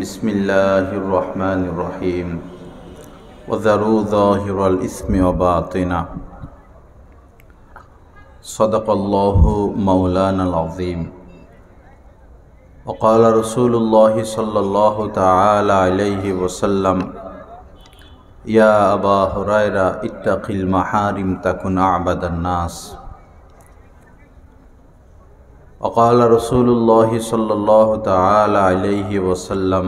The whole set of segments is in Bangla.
বিসমিল্লাহির রহমানির রহিম ওয়াযারু যাহিরাল ইসমি ওয়া বাতিনা সাদাকাল্লাহু মাওলানাল আযীম ওয়া ক্বালা রাসূলুল্লাহি সাল্লাল্লাহু তাআলা আলাইহি ওয়াসাল্লাম ইয়া আবা হুরায়রা ইত্তাকিল মাহারিম তাকুন আ'বাদান নাস وقال رسول الله صلى الله تعالى عليه وسلم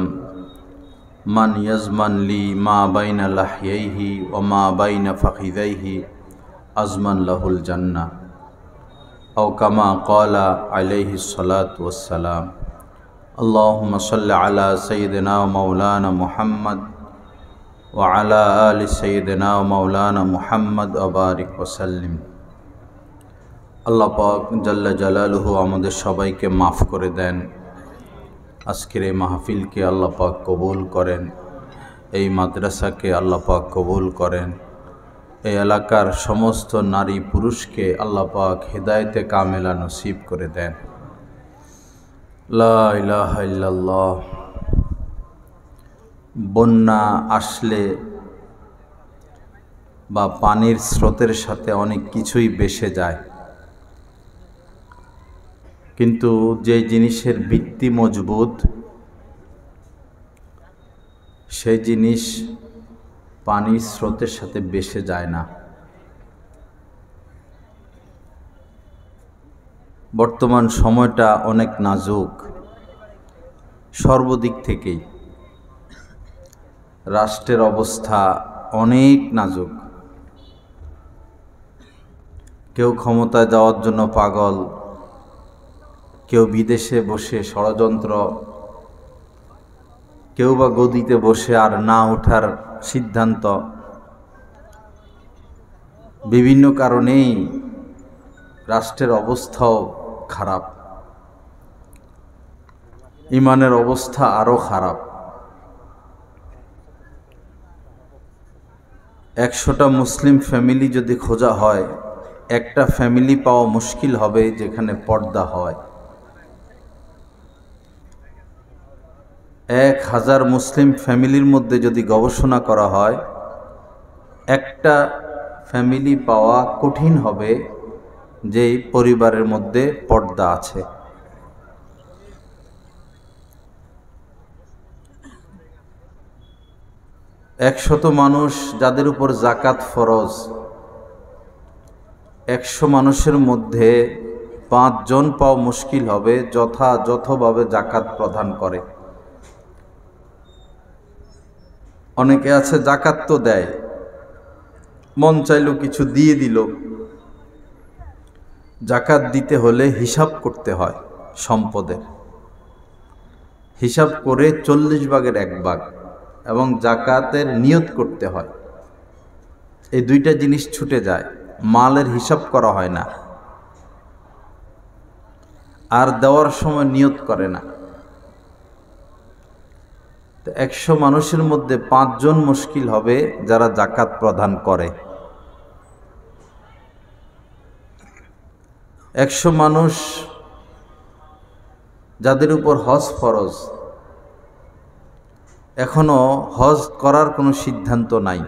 من يزمن لي ما بين لحييه وما بين فخذيه أزمن له الجنة أو كما قال عليه الصلاة والسلام اللهم صل على سيدنا ومولانا محمد وعلى آل سيدنا ومولانا محمد وبارك وسلم। আল্লাহ পাক জাল্লা জালালুহু আমাদের সবাইকে মাফ করে দেন। আজকের এই মাহফিলকে আল্লাহ পাক কবুল করেন, এই মাদ্রাসাকে আল্লাহ পাক কবুল করেন, এই এলাকার সমস্ত নারী পুরুষকে আল্লাহ পাক হেদায়েতে কামেলা নসিব করে দেন। লা ইলাহা ইল্লাল্লাহ। বন্যা আসলে বা পানির স্রোতের সাথে অনেক কিছুই ভেসে যায়, কিন্তু যে জিনিসের ভিত্তি মজবুত সেই জিনিস পানির স্রোতের সাথে ভেসে যায় না। বর্তমান সময়টা অনেক নাজুক সর্বদিক থেকেই। রাষ্ট্রের অবস্থা অনেক নাজুক। কেউ ক্ষমতায় যাওয়ার জন্য পাগল, কেউ বিদেশে বসে ষড়যন্ত্র, কেউ বা গদিতে বসে আর না ওঠার সিদ্ধান্ত। বিভিন্ন কারণেই রাষ্ট্রের অবস্থাও খারাপ, ইমানের অবস্থা আরও খারাপ। 100টা মুসলিম ফ্যামিলি যদি খোঁজা হয়, একটা ফ্যামিলি পাওয়া মুশকিল হবে যেখানে পর্দা হয়। 1000 মুসলিম ফ্যামিলির মধ্যে যদি গবেষণা করা হয়, একটা ফ্যামিলি পাওয়া কঠিন হবে যেই পরিবারের মধ্যে পর্দা আছে। একশত মানুষ যাদের উপর যাকাত ফরজ, 100 মানুষের মধ্যে 5 জন পাওয়া মুশকিল হবে যথাযথভাবে যাকাত প্রদান করে। অনেকে আছে যাকাত তো দেয়, মন চাইলো কিছু দিয়ে দিল। যাকাত দিতে হলে হিসাব করতে হয়, সম্পদের হিসাব করে 40 ভাগের 1 ভাগ এবং যাকাতের নিয়ত করতে হয়। এই দুইটা জিনিস ছুটে যায়, মালের হিসাব করা হয় না আর দেওয়ার সময় নিয়ত করে না। 100 মানুষের মধ্যে 5 জন মুশকিল হবে যারা যাকাত প্রদান করে। 100 মানুষ যাদের উপর হজ ফরজ, এখনো হজ করার কোনো সিদ্ধান্ত নাই।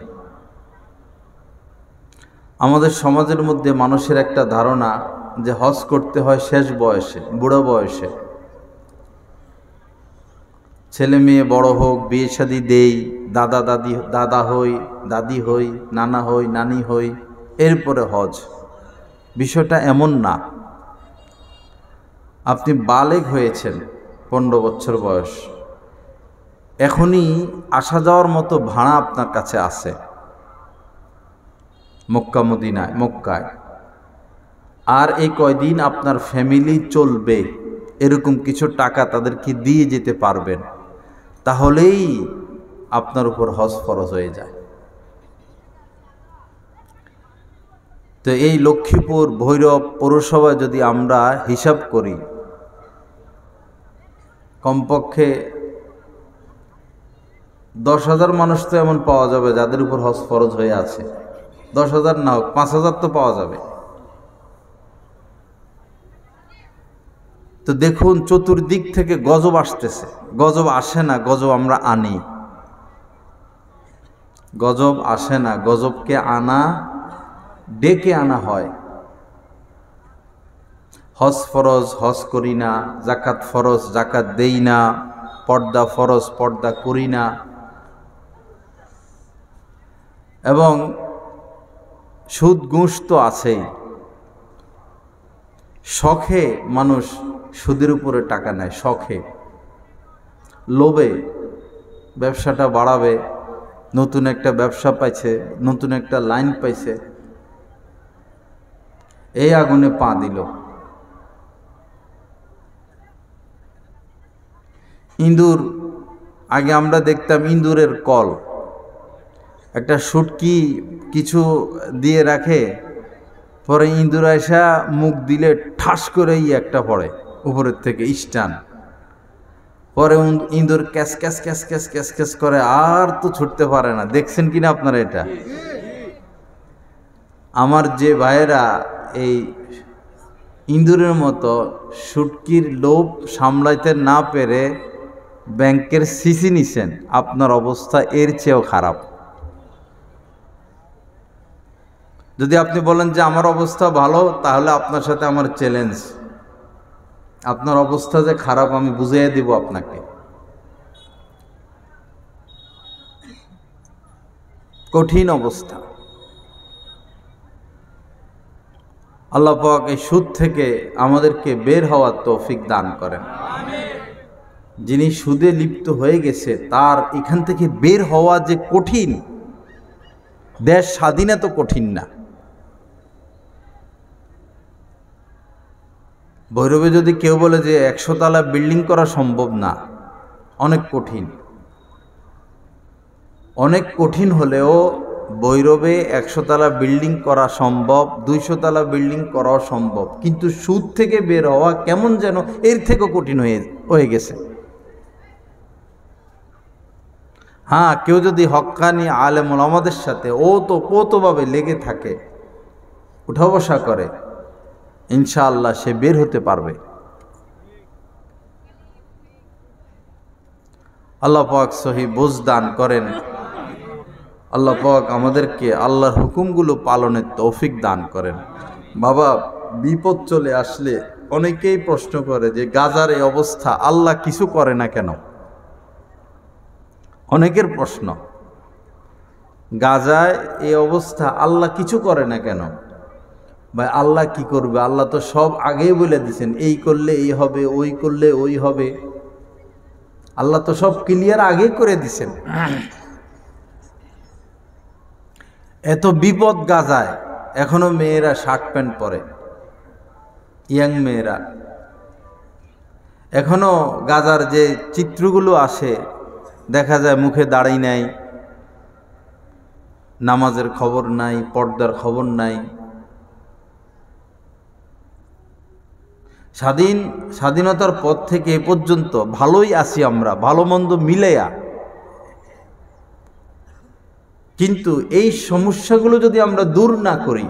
আমাদের সমাজের মধ্যে মানুষের একটা ধারণা যে হজ করতে হয় শেষ বয়সে, বুড়ো বয়সে। ছেলে মেয়ে বড় হোক, বিয়ে শাদী দেই, দাদা হই, দাদি হই, নানা হই, নানি হই, এরপরে হজ। বিষয়টা এমন না। আপনি বালেগ হয়েছেন, 15 বছর বয়স, এখনই আসা যাওয়ার মতো ভাড়া আপনার কাছে আছে মক্কা মদিনায়, মক্কায়। আর এই কয়দিন আপনার ফ্যামিলি চলবে, এরকম কিছু টাকা তাদেরকে দিয়ে যেতে পারবেন, তাহলেই আপনার উপর হজ ফরজ হয়ে যায়। তো এই লক্ষ্মীপুর ভৈরব পৌরসভায় যদি আমরা হিসাব করি, কমপক্ষে 10,000 মানুষ তো এমন পাওয়া যাবে যাদের উপর হজ ফরজ হয়ে আছে। 10,000 না হোক, 5,000 তো পাওয়া যাবে। তো তো দেখুন চতুর্দিক থেকে গজব আসতেছে। গজব আসে না, গজব আমরা আনি। গজব আসে না, গজবকে আনা, ডেকে আনা হয়। হজ ফরজ, হজ করি না, জাকাত ফরজ, জাকাত দেই না, পর্দা ফরজ, পর্দা করি না, এবং সুদ ঘুষ তো আছেই। শখে মানুষ সুদের উপরে টাকা নেয়, শখে, লোভে ব্যবসাটা বাড়াবে, নতুন একটা ব্যবসা পাইছে, নতুন একটা লাইন পাইছে, এই আগুনে পা দিল। ইঁদুর, আগে আমরা দেখতাম ইঁদুরের কল, একটা শুটকি কিছু দিয়ে রাখে, পরে ইঁদুর আইসা মুখ দিলে ঠাস করেই একটা পড়ে উপরের থেকে স্টান, পরে ইঁদুর cash cash cash cash cash cash করে, আর তো ছুটতে পারে না। দেখছেন কিনা আপনারা এটা? আমার যে ভাইয়েরা এই ইঁদুরের মতো শুটকির লোভ সামলাইতে না পেরে ব্যাংকের সিসি নিছেন, আপনার অবস্থা এর চেয়েও খারাপ। যদি আপনি বলেন যে আমার অবস্থা ভালো, তাহলে আপনার সাথে আমার চ্যালেঞ্জ, আপনার অবস্থা যে খারাপ আমি বুঝিয়ে দিব আপনাকে। কঠিন অবস্থা। আল্লাহ পাক এই সুদ থেকে আমাদেরকে বের হওয়ার তৌফিক দান করেন। যিনি সুদে লিপ্ত হয়ে গেছে তার এখান থেকে বের হওয়া যে কঠিন, দেশ স্বাধীন এত কঠিন না। ভৈরবে যদি কেউ বলে যে 100 তলা বিল্ডিং করা সম্ভব না, অনেক কঠিন। অনেক কঠিন হলেও ভৈরবে 100 তলা বিল্ডিং করা সম্ভব, 200 তলা বিল্ডিং করাও সম্ভব, কিন্তু সুদ থেকে বের হওয়া কেমন যেন এর থেকেও কঠিন হয়ে গেছে। হ্যাঁ, কেউ যদি হক্কানি আলেম ওলামাদের সাথে ওতভাবে লেগে থাকে, উঠা বসা করে, ইনশাআল্লাহ সে বের হতে পারবে। আল্লাহ পাক সহি বুঝ দান করেন। আল্লাহ পাক আমাদেরকে আল্লাহর হুকুমগুলো পালনের তৌফিক দান করেন। বাবা, বিপদ চলে আসলে অনেকেই প্রশ্ন করে যে গাজার এই অবস্থা, আল্লাহ কিছু করে না কেন? অনেকের প্রশ্ন, গাজায় এই অবস্থা, আল্লাহ কিছু করে না কেন? ভাই, আল্লাহ কি করবে? আল্লাহ তো সব আগেই বলে দিয়েছেন, এই করলে এই হবে, ওই করলে ওই হবে। আল্লাহ তো সব ক্লিয়ার আগে করে দিয়েছেন। এত বিপদ গাজায়, এখনো মেয়েরা শার্ট প্যান্ট পরে, ইয়াং মেয়েরা। এখনো গাজার যে চিত্রগুলো আসে, দেখা যায় মুখে দাড়ি নাই, নামাজের খবর নাই, পর্দার খবর নাই। স্বাধীনতার পর থেকে এ পর্যন্ত ভালোই আছি আমরা, ভালো মন্দ মিলেয়া, কিন্তু এই সমস্যাগুলো যদি আমরা দূর না করি,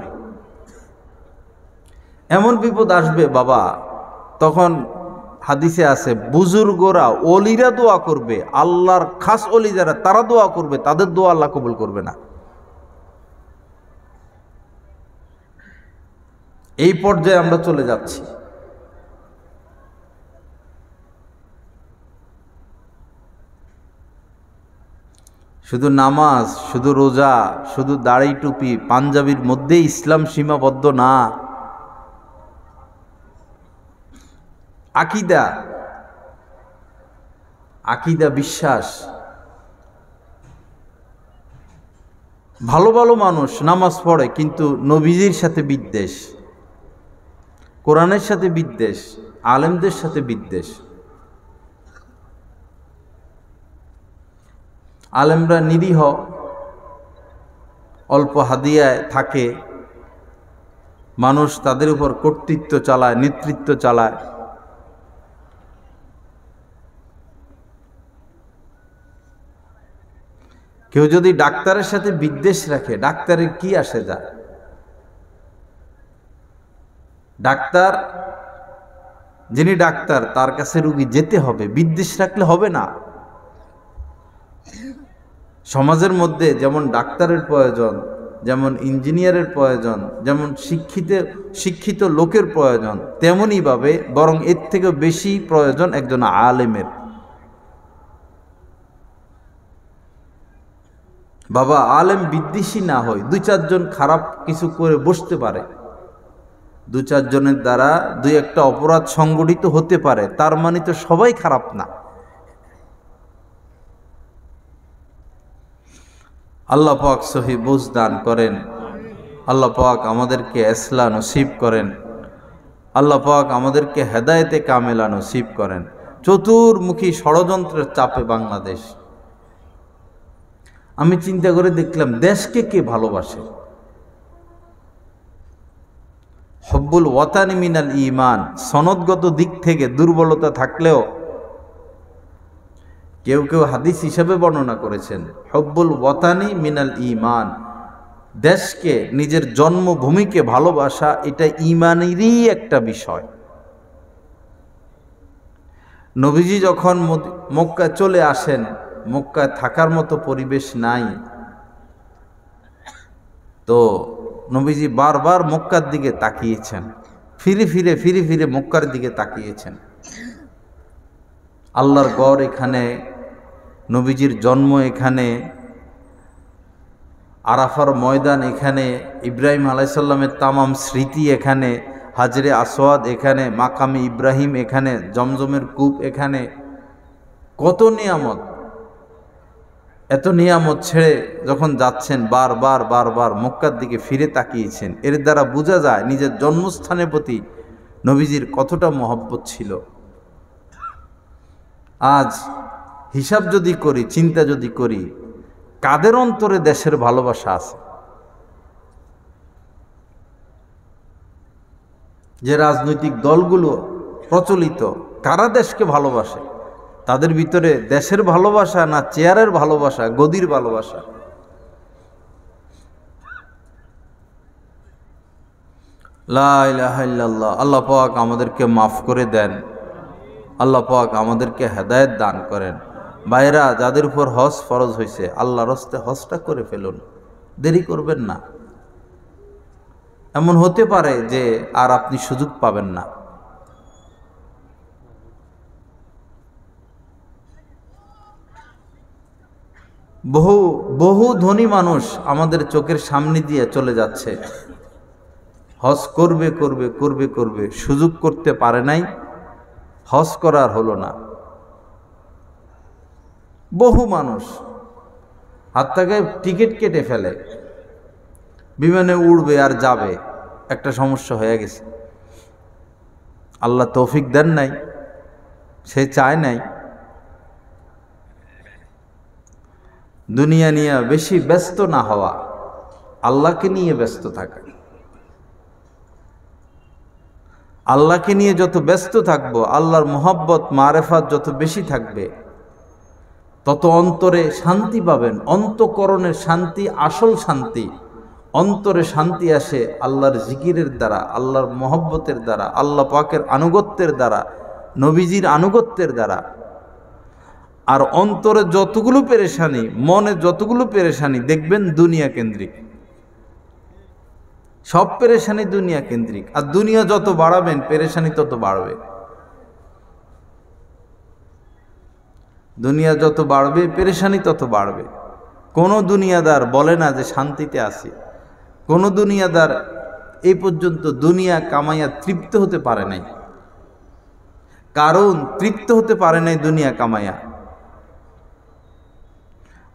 এমন বিপদ আসবে বাবা, তখন হাদিসে আছে বুজুর্গরা, ওলিরা দোয়া করবে, আল্লাহর খাস ওলি যারা, তারা দোয়া করবে, তাদের দোয়া আল্লাহ কবুল করবে না। এই পর্যায়ে আমরা চলে যাচ্ছি। শুধু নামাজ, শুধু রোজা, শুধু দাড়ি টুপি পাঞ্জাবির মধ্যে ইসলাম সীমাবদ্ধ না। আকিদা, বিশ্বাস। ভালো ভালো মানুষ নামাজ পড়ে, কিন্তু নবীজির সাথে বিদ্বেষ, কোরআনের সাথে বিদ্বেষ, আলেমদের সাথে বিদ্বেষ। আলেমরা নিরীহ, অল্প হাদিয়ায় থাকে, মানুষ তাদের উপর কর্তৃত্ব চালায়, নেতৃত্ব চালায়। কেউ যদি ডাক্তারের সাথে বিদ্বেষ রাখে, ডাক্তারের কি আসে যায়? ডাক্তার যিনি ডাক্তার তার কাছে রুগী যেতে হবে, বিদ্বেষ রাখলে হবে না। সমাজের মধ্যে যেমন ডাক্তারের প্রয়োজন, যেমন ইঞ্জিনিয়ারের প্রয়োজন, যেমন শিক্ষিত লোকের প্রয়োজন, তেমনই ভাবে বরং এর থেকে বেশি প্রয়োজন একজন আলেমের। বাবা আলেম বিদ্বেষী না হয়, দুই চারজন খারাপ কিছু করে বসতে পারে, দু চারজনের দ্বারা দুই একটা অপরাধ সংগঠিত হতে পারে, তার মানে তো সবাই খারাপ না। আল্লাহ পাক সহি বুঝ দান করেন, আল্লাহ পাক আমাদেরকে ইসলাহ নসিব করেন, আল্লাহ পাক আমাদেরকে হেদায়েতে কামেলা নসিব করেন। চতুর্মুখী ষড়যন্ত্রের চাপে বাংলাদেশ। আমি চিন্তা করে দেখলাম দেশকে কে ভালোবাসে? হব্বুল ওয়াতানি মিনাল ঈমান, সনদগত দিক থেকে দুর্বলতা থাকলেও কেউ কেউ হাদিস হিসাবে বর্ণনা করেছেন হব্বুল ওয়াতানি মিনাল ঈমান, দেশকে নিজের জন্মভূমিকে ভালোবাসা এটা ঈমানেরই একটা বিষয়। নবীজি যখন মক্কায় চলে আসেন, মক্কায় থাকার মতো পরিবেশ নাই, তো নবীজি বারবার মক্কার দিকে তাকিয়েছেন, ফিরে ফিরে মক্কার দিকে তাকিয়েছেন। আল্লাহর গড় এখানে, নবীজির জন্ম এখানে, আরাফার ময়দান এখানে, ইব্রাহিম আলাইহিস সালামের তামাম স্মৃতি এখানে, হাজরে আসওয়াদ এখানে, মাকামে ইব্রাহিম এখানে, জমজমের কূপ এখানে, কত নিয়ামত। এত নিয়ামত ছেড়ে যখন যাচ্ছেন বারবার মক্কার দিকে ফিরে তাকিয়েছেন, এর দ্বারা বোঝা যায় নিজের জন্মস্থানের প্রতি নবীজির কতটা মহব্বত ছিল। আজ হিসাব যদি করি, চিন্তা যদি করি, কাদের অন্তরে দেশের ভালোবাসা আছে? যে রাজনৈতিক দলগুলো প্রচলিত, কারা দেশকে ভালোবাসে? তাদের ভিতরে দেশের ভালোবাসা না চেয়ারের ভালোবাসা, গদির ভালোবাসা? লা ইলাহা ইল্লাল্লাহ। আল্লাহ পাক আমাদেরকে মাফ করে দেন, আল্লাহ পাক আমাদেরকে হেদায়েত দান করেন। ভাইরা, যাদের উপর হজ ফরজ হয়েছে, আল্লাহর রাস্তে হজটা করে ফেলুন, দেরি করবেন না। এমন হতে পারে যে আর আপনি সুযোগ পাবেন না। বহু ধনী মানুষ আমাদের চোখের সামনে দিয়ে চলে যাচ্ছে, হজ করবে, সুযোগ করতে পারে নাই, হজ করার হলো না। বহু মানুষ হাত থেকে টিকিট কেটে ফেলে, বিমানে উড়বে আর যাবে, একটা সমস্যা হয়ে গেছে। আল্লাহ তৌফিক দেন নাই, সে চায় নাই। দুনিয়া নিয়ে বেশি ব্যস্ত না হওয়া, আল্লাহকে নিয়ে ব্যস্ত থাকা। আল্লাহকে নিয়ে যত ব্যস্ত থাকবো, আল্লাহর মোহাব্বত মারেফাত যত বেশি থাকবে, তত অন্তরে শান্তি পাবেন। অন্তঃকরণের শান্তি আসল শান্তি। অন্তরে শান্তি আসে আল্লাহর জিকিরের দ্বারা, আল্লাহর মোহাব্বতের দ্বারা, আল্লাহ পাকের আনুগত্যের দ্বারা, নবীজির আনুগত্যের দ্বারা। আর অন্তরে যতগুলো পেরেশানি, মনে যতগুলো পেরেশানি দেখবেন দুনিয়া কেন্দ্রিক, সব পেরেশানি দুনিয়া কেন্দ্রিক। আর দুনিয়া যত বাড়াবেন পেরেশানি তত বাড়বে। দুনিয়া যত বাড়বে পেরেশানি তত বাড়বে। কোনো দুনিয়াদার বলে না যে শান্তিতে আছি। কোনো দুনিয়াদার এই পর্যন্ত দুনিয়া কামাইয়া তৃপ্ত হতে পারে নাই। কারণ তৃপ্ত হতে পারে নাই দুনিয়া কামাইয়া।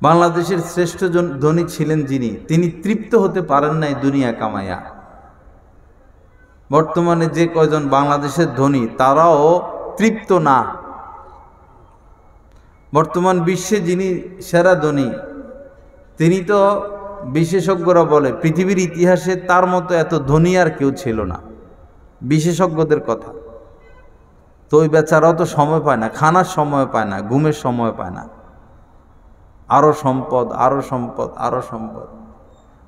বাংলাদেশের শ্রেষ্ঠ ধনী ছিলেন যিনি, তিনি তৃপ্ত হতে পারেন নাই দুনিয়া কামাইয়া। বর্তমানে যে কয়জন বাংলাদেশের ধনী তারাও তৃপ্ত না। বর্তমান বিশ্বে যিনি সেরা ধনী, তিনি তো বিশেষজ্ঞরা বলে পৃথিবীর ইতিহাসে তার মতো এত ধনী আর কেউ ছিল না, বিশেষজ্ঞদের কথা। তো ওই বেচারাও তো সময় পায় না, খানার সময় পায় না, ঘুমের সময় পায় না। আরো সম্পদ, আরো সম্পদ, আরো সম্পদ।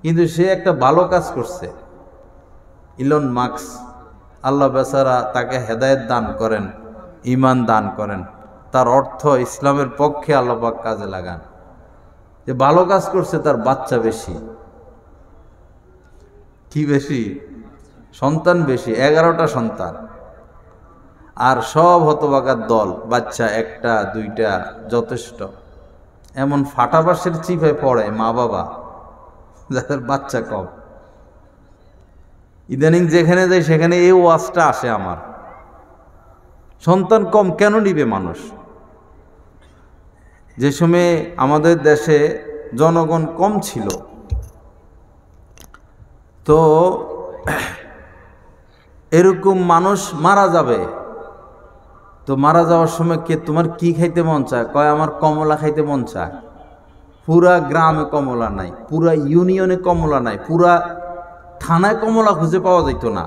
কিন্তু সে একটা ভালো কাজ করছে। ইলন মাস্ক আল্লাহ বেচারা তাকে হেদায়েত দান করেন, ঈমান দান করেন, তার অর্থ ইসলামের পক্ষে আল্লাহ পাক কাজে লাগান। যে ভালো কাজ করছে তার বাচ্চা বেশি। কি বেশি? সন্তান বেশি, 11টা সন্তান। আর সব হতভাগার দল, বাচ্চা একটা দুইটা যথেষ্ট। এমন ফাটাবাসের চিপে পড়ে মা বাবা যাদের বাচ্চা কম। ইদানিং যেখানে যাই সেখানে এই ওয়াজটা আসে আমার, সন্তান কম কেন নিবে মানুষ? যে সময়ে আমাদের দেশে জনগণ কম ছিল, তো এরকম মানুষ মারা যাবে, তো মারা যাওয়ার সময় কে তোমার কি খাইতে মন চায়? কয় আমার কমলা খাইতে মন চায়। পুরা গ্রামে কমলা নাই, পুরা ইউনিয়নে কমলা নাই, পুরা থানায় কমলা খুঁজে পাওয়া যেত না।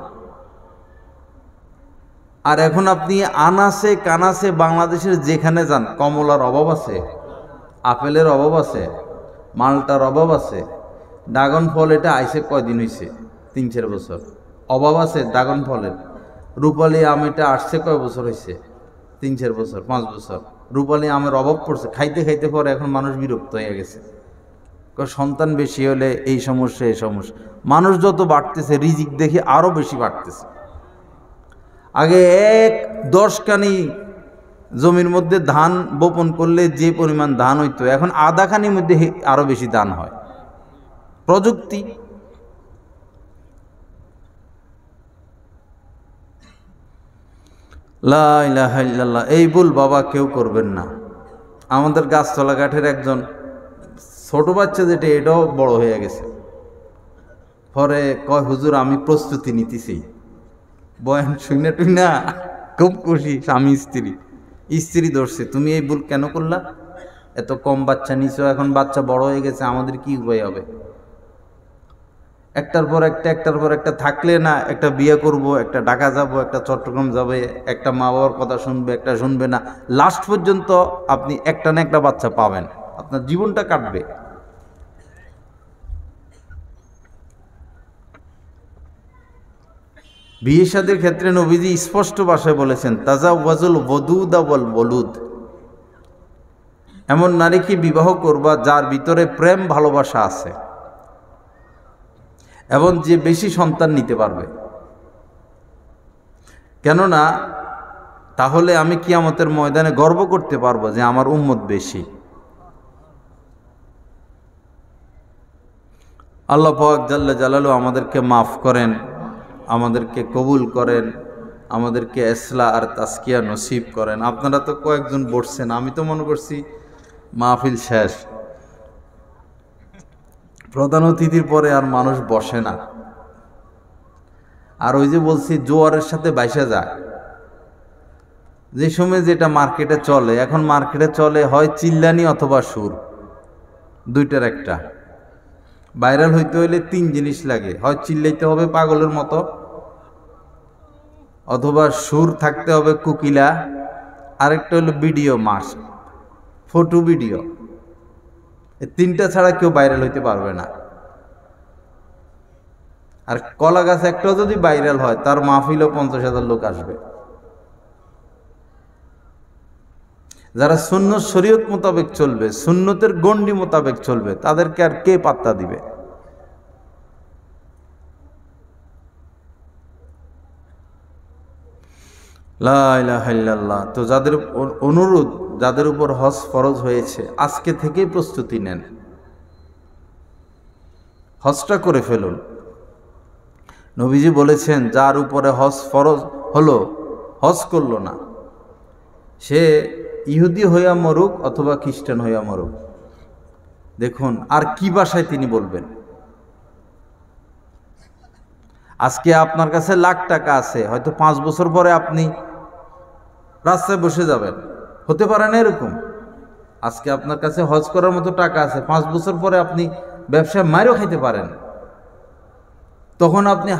আর এখন আপনি আনাসে কানাসে বাংলাদেশের যেখানে যান কমলার অভাব আছে, আপেলের অভাব আছে, মালটার অভাব আছে। ড্রাগন ফল এটা আইসে কয়দিন হয়েছে? 3-4 বছর। অভাব আছে ড্রাগন ফলের। রূপালী আম এটা আসছে কয় বছর হয়েছে? 3-4 বছর, 5 বছর। রূপালী আমের অভাব পড়ছে, খাইতে খাইতে পরে এখন মানুষ বিরক্ত হয়ে গেছে। সন্তান বেশি হলে এই সমস্যা এই সমস্যা। মানুষ যত বাড়তেছে রিজিক দেখি আরো বেশি বাড়তেছে। আগে 10 কানি জমির মধ্যে ধান বপন করলে যে পরিমাণ ধান হইতো, এখন আধা কানির মধ্যে আরো বেশি ধান হয়। প্রযুক্তি। লা ইলাহা ইল্লাল্লাহ। এই ভুল বাবা কেউ করবেন না। আমাদের গাছতলা ঘাটের একজন ছোট বাচ্চা যেটা, এটাও বড় হয়ে গেছে, পরে কয় হুজুর আমি প্রস্তুতি নিতেছি। বয়ান শুনে টুই না খুব খুশি। স্বামী স্ত্রী ধরছে, তুমি এই ভুল কেন করলা? এত কম বাচ্চা নিছো, এখন বাচ্চা বড় হয়ে গেছে, আমাদের কি উপায় হবে? একটার পর একটা থাকলে না, একটা বিয়ে করব, একটা ঢাকা যাব, একটা চট্টগ্রাম যাবে, একটা মা বাবার কথা শুনবে, একটা শুনবে না। লাস্ট পর্যন্ত আপনি একটা না একটা বাচ্চা পাবেন, আপনার জীবনটা কাটবে। বিয়ে শাদীর ক্ষেত্রে নবীজি স্পষ্ট ভাষায় বলেছেন, তাজাওয়াজুল ওয়াদুদা ওয়াল ওয়ালুদ। এমন নারীকে বিবাহ করবা যার ভিতরে প্রেম ভালোবাসা আছে এবং যে বেশি সন্তান নিতে পারবে। কেননা তাহলে আমি কিয়ামতের ময়দানে গর্ব করতে পারবো যে আমার উম্মত বেশি। আল্লাহ পাক জাল্লা জালালু আমাদেরকে মাফ করেন, আমাদেরকে কবুল করেন, আমাদেরকে ইসলাহ আর তাসকিয়া নসিব করেন। আপনারা তো কয়েকজন বসছেন, আমি তো মনে করছি মাহফিল শেষ। প্রধান অতিথির পরে আর মানুষ বসে না। আর ওই যে বলছি জোয়ারের সাথে বাইসা যায়, যে সময় যেটা মার্কেটে চলে, এখন মার্কেটে চলে হয় চিল্লানি অথবা সুর, দুইটার একটা। ভাইরাল হইতে হইলে 3 জিনিস লাগে, হয় চিল্লাইতে হবে পাগলের মতো, অথবা সুর থাকতে হবে কুকিলা, আরেকটা হলো ভিডিও মাস্ক, ফটো ভিডিও। এই 3টা ছাড়া কেউ ভাইরাল হইতে পারবে না। আর কলা গাছ একটাও যদি ভাইরাল হয়, তার মাহফিলও 50,000 লোক আসবে। যারা সুন্নত শরীয়ত মোতাবেক চলবে, সুন্নতের গণ্ডি মোতাবেক চলবে, তাদেরকে আর কে পাত্তা দিবে? লা ইলাহা ইল্লাল্লাহ। তো যাদের অনুরোধ, যাদের উপর হজ ফরজ হয়েছে, আজকে থেকেই প্রস্তুতি নেন, হজটা করে ফেলুন। নবীজি বলেছেন, যার উপরে হজ ফরজ হলো, হজ করলো না, সে ইহুদি হইয়া মরুক অথবা খ্রিস্টান হইয়া মরুক। দেখুন আর কি ভাষায় তিনি বলবেন। আজকে আপনার কাছে লাখ টাকা আছে, হয়তো 5 বছর পরে আপনি রাস্তায় বসে যাবেন, হতে পারে না এরকম? আজকে আপনার কাছে হজ করার মতো টাকা আছে, 5 বছর পরে আপনি ব্যবসায় মাইরও খাইতে পারেন। তখন আপনি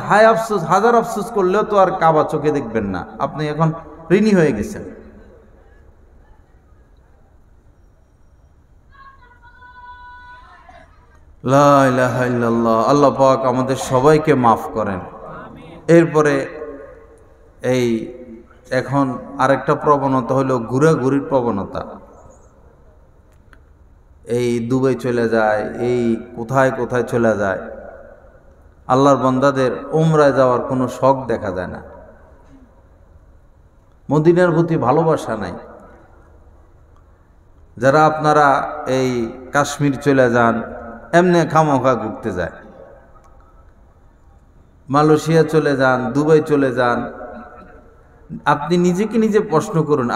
হাজার আফসোস করলেও তো আর কাবা চোখে দেখবেন না, আপনি এখন ঋণী হয়ে গেছেন। লা ইলাহা ইল্লাল্লাহ। আল্লাহ পাক আমাদের সবাইকে মাফ করেন। এরপরে এই এখন আরেকটা প্রবণতা হলো ঘোরাঘুরির প্রবণতা। এই দুবাই চলে যায়, এই কোথায় কোথায় চলে যায়। আল্লাহর বান্দাদের উমরায় যাওয়ার কোনো শখ দেখা যায় না, মদিনার প্রতি ভালোবাসা নাই। যারা আপনারা এই কাশ্মীর চলে যান, এমনি খামোখা ঘুরতে যায়, মালয়েশিয়া চলে যান, দুবাই চলে যান, আপনি নিজেকে নিজে প্রশ্ন করুন,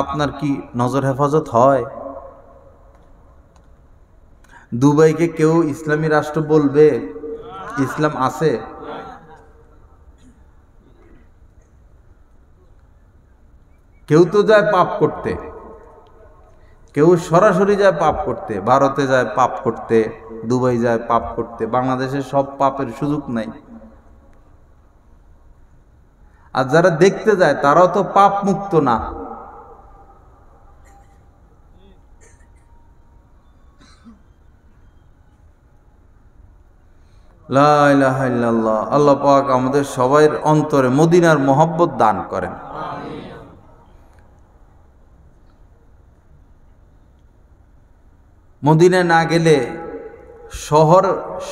আপনার কি নজর হেফাজত হয়? দুবাইকে কেউ ইসলামী রাষ্ট্র বলবে? ইসলাম আছে? কেউ তো যায় পাপ করতে, কেউ সরাসরি যায় পাপ করতে, ভারতে যায় পাপ করতে, দুবাই যায় পাপ করতে। বাংলাদেশে সব পাপের সুযোগ নাই। আর যারা দেখতে যায় তারাও তো পাপ মুক্ত না। লা ইলাহা ইল্লাল্লাহ। আল্লাহ পাক আমাদের সবার অন্তরে মদিনার মহব্বত দান করেন। মদিনায় না গেলে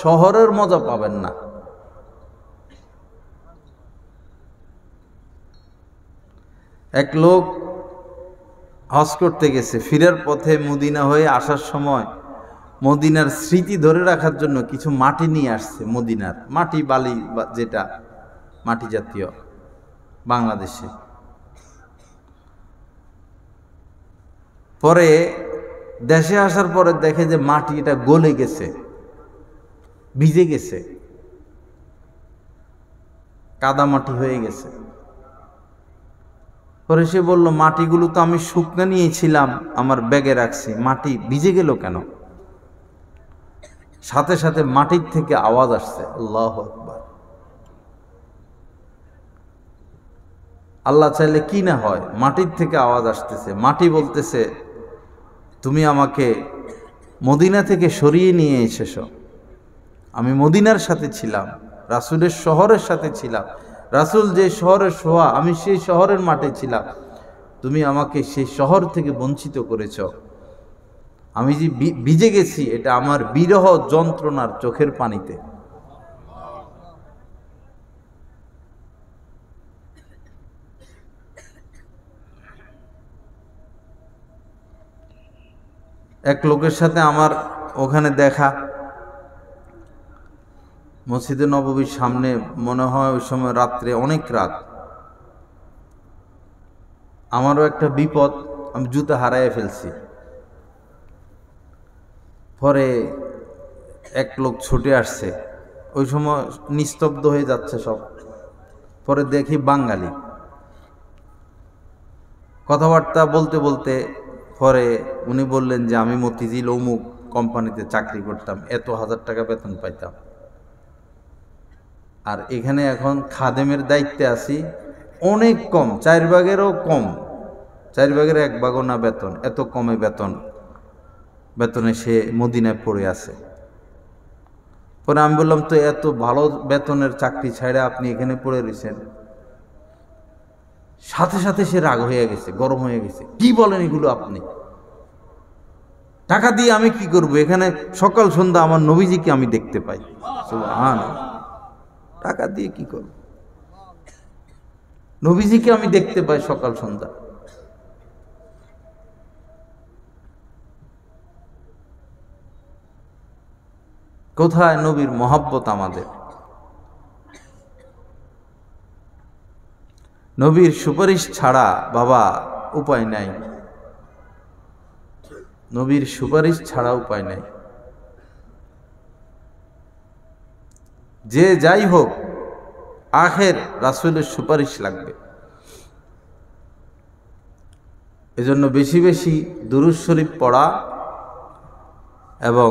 শহরের মজা পাবেন না। এক লোক হজ করতে গেছে, ফিরার পথে মদিনা হয়ে আসার সময় মদিনার স্মৃতি ধরে রাখার জন্য কিছু মাটি নিয়ে আসছে। মদিনার মাটি, বালি, যেটা মাটি জাতীয় বাংলাদেশে। পরে দেশে আসার পরে দেখে যে মাটি এটা গলে গেছে, ভিজে গেছে, কাদা মাটি হয়ে গেছে। পরে সে বলল, মাটিগুলো তো আমি শুকনো নিয়েছিলাম, আমার ব্যাগে রাখছি, মাটি ভিজে গেল কেন? সাথে সাথে মাটির থেকে আওয়াজ আসছে, আল্লাহু আকবার। আল্লাহ চাইলে কি না হয়, মাটির থেকে আওয়াজ আসতেছে। মাটি বলতেছে, তুমি আমাকে মদিনা থেকে সরিয়ে নিয়ে এসেছ, আমি মদিনার সাথে ছিলাম, রাসূলের শহরের সাথে ছিলাম, রাসূল যে শহরের শোয়া, আমি সেই শহরের মাঠে ছিলাম, তুমি আমাকে সেই শহর থেকে বঞ্চিত করেছ। আমি যে ভিজে গেছি, এটা আমার বিরহ যন্ত্রণার চোখের পানিতে। এক লোকের সাথে আমার ওখানে দেখা, মসজিদে নববীর সামনে, মনে হয় ওই সময় রাত্রে, অনেক রাত। আমারও একটা বিপদ, আমি জুতা হারাইয়া ফেলছি। পরে এক লোক ছুটে আসছে, ওই সময় নিস্তব্ধ হয়ে যাচ্ছে সব। পরে দেখি বাঙালি, কথাবার্তা বলতে বলতে পরে উনি বললেন যে আমি মতিঝিল অমুক কোম্পানিতে চাকরি করতাম, এত 1000 টাকা বেতন পাইতাম, আর এখানে এখন খাদেমের দায়িত্বে আছি, অনেক কম, 4 ভাগেরও কম, 4 ভাগের 1 ভাগও না বেতন, এত কমে বেতনে সে মদিনায় পড়ে আছে। পরে আমি বললাম, তো এত ভালো বেতনের চাকরি ছাড়া আপনি এখানে পড়ে রয়েছেন? সাথে সাথে সে রাগ হয়ে গেছে, গরম হয়ে গেছে। কি বলেন এগুলো আপনি? টাকা দিয়ে আমি কি করব? এখানে সকাল সন্ধ্যা আমার নবীজিকে আমি দেখতে পাই। সুবহানাল্লাহ। টাকা দিয়ে কি করব? নবীজিকে আমি দেখতে পাই সকাল সন্ধ্যা। কোথায় নবীর মহব্বত আমাদের? নবীর সুপারিশ ছাড়া বাবা উপায় নাই, নবীর সুপারিশ ছাড়া উপায় নাই। যে যাই হোক, আখের রাসূলের সুপারিশ লাগবে। এজন্য বেশি বেশি দুরূদ শরীফ পড়া এবং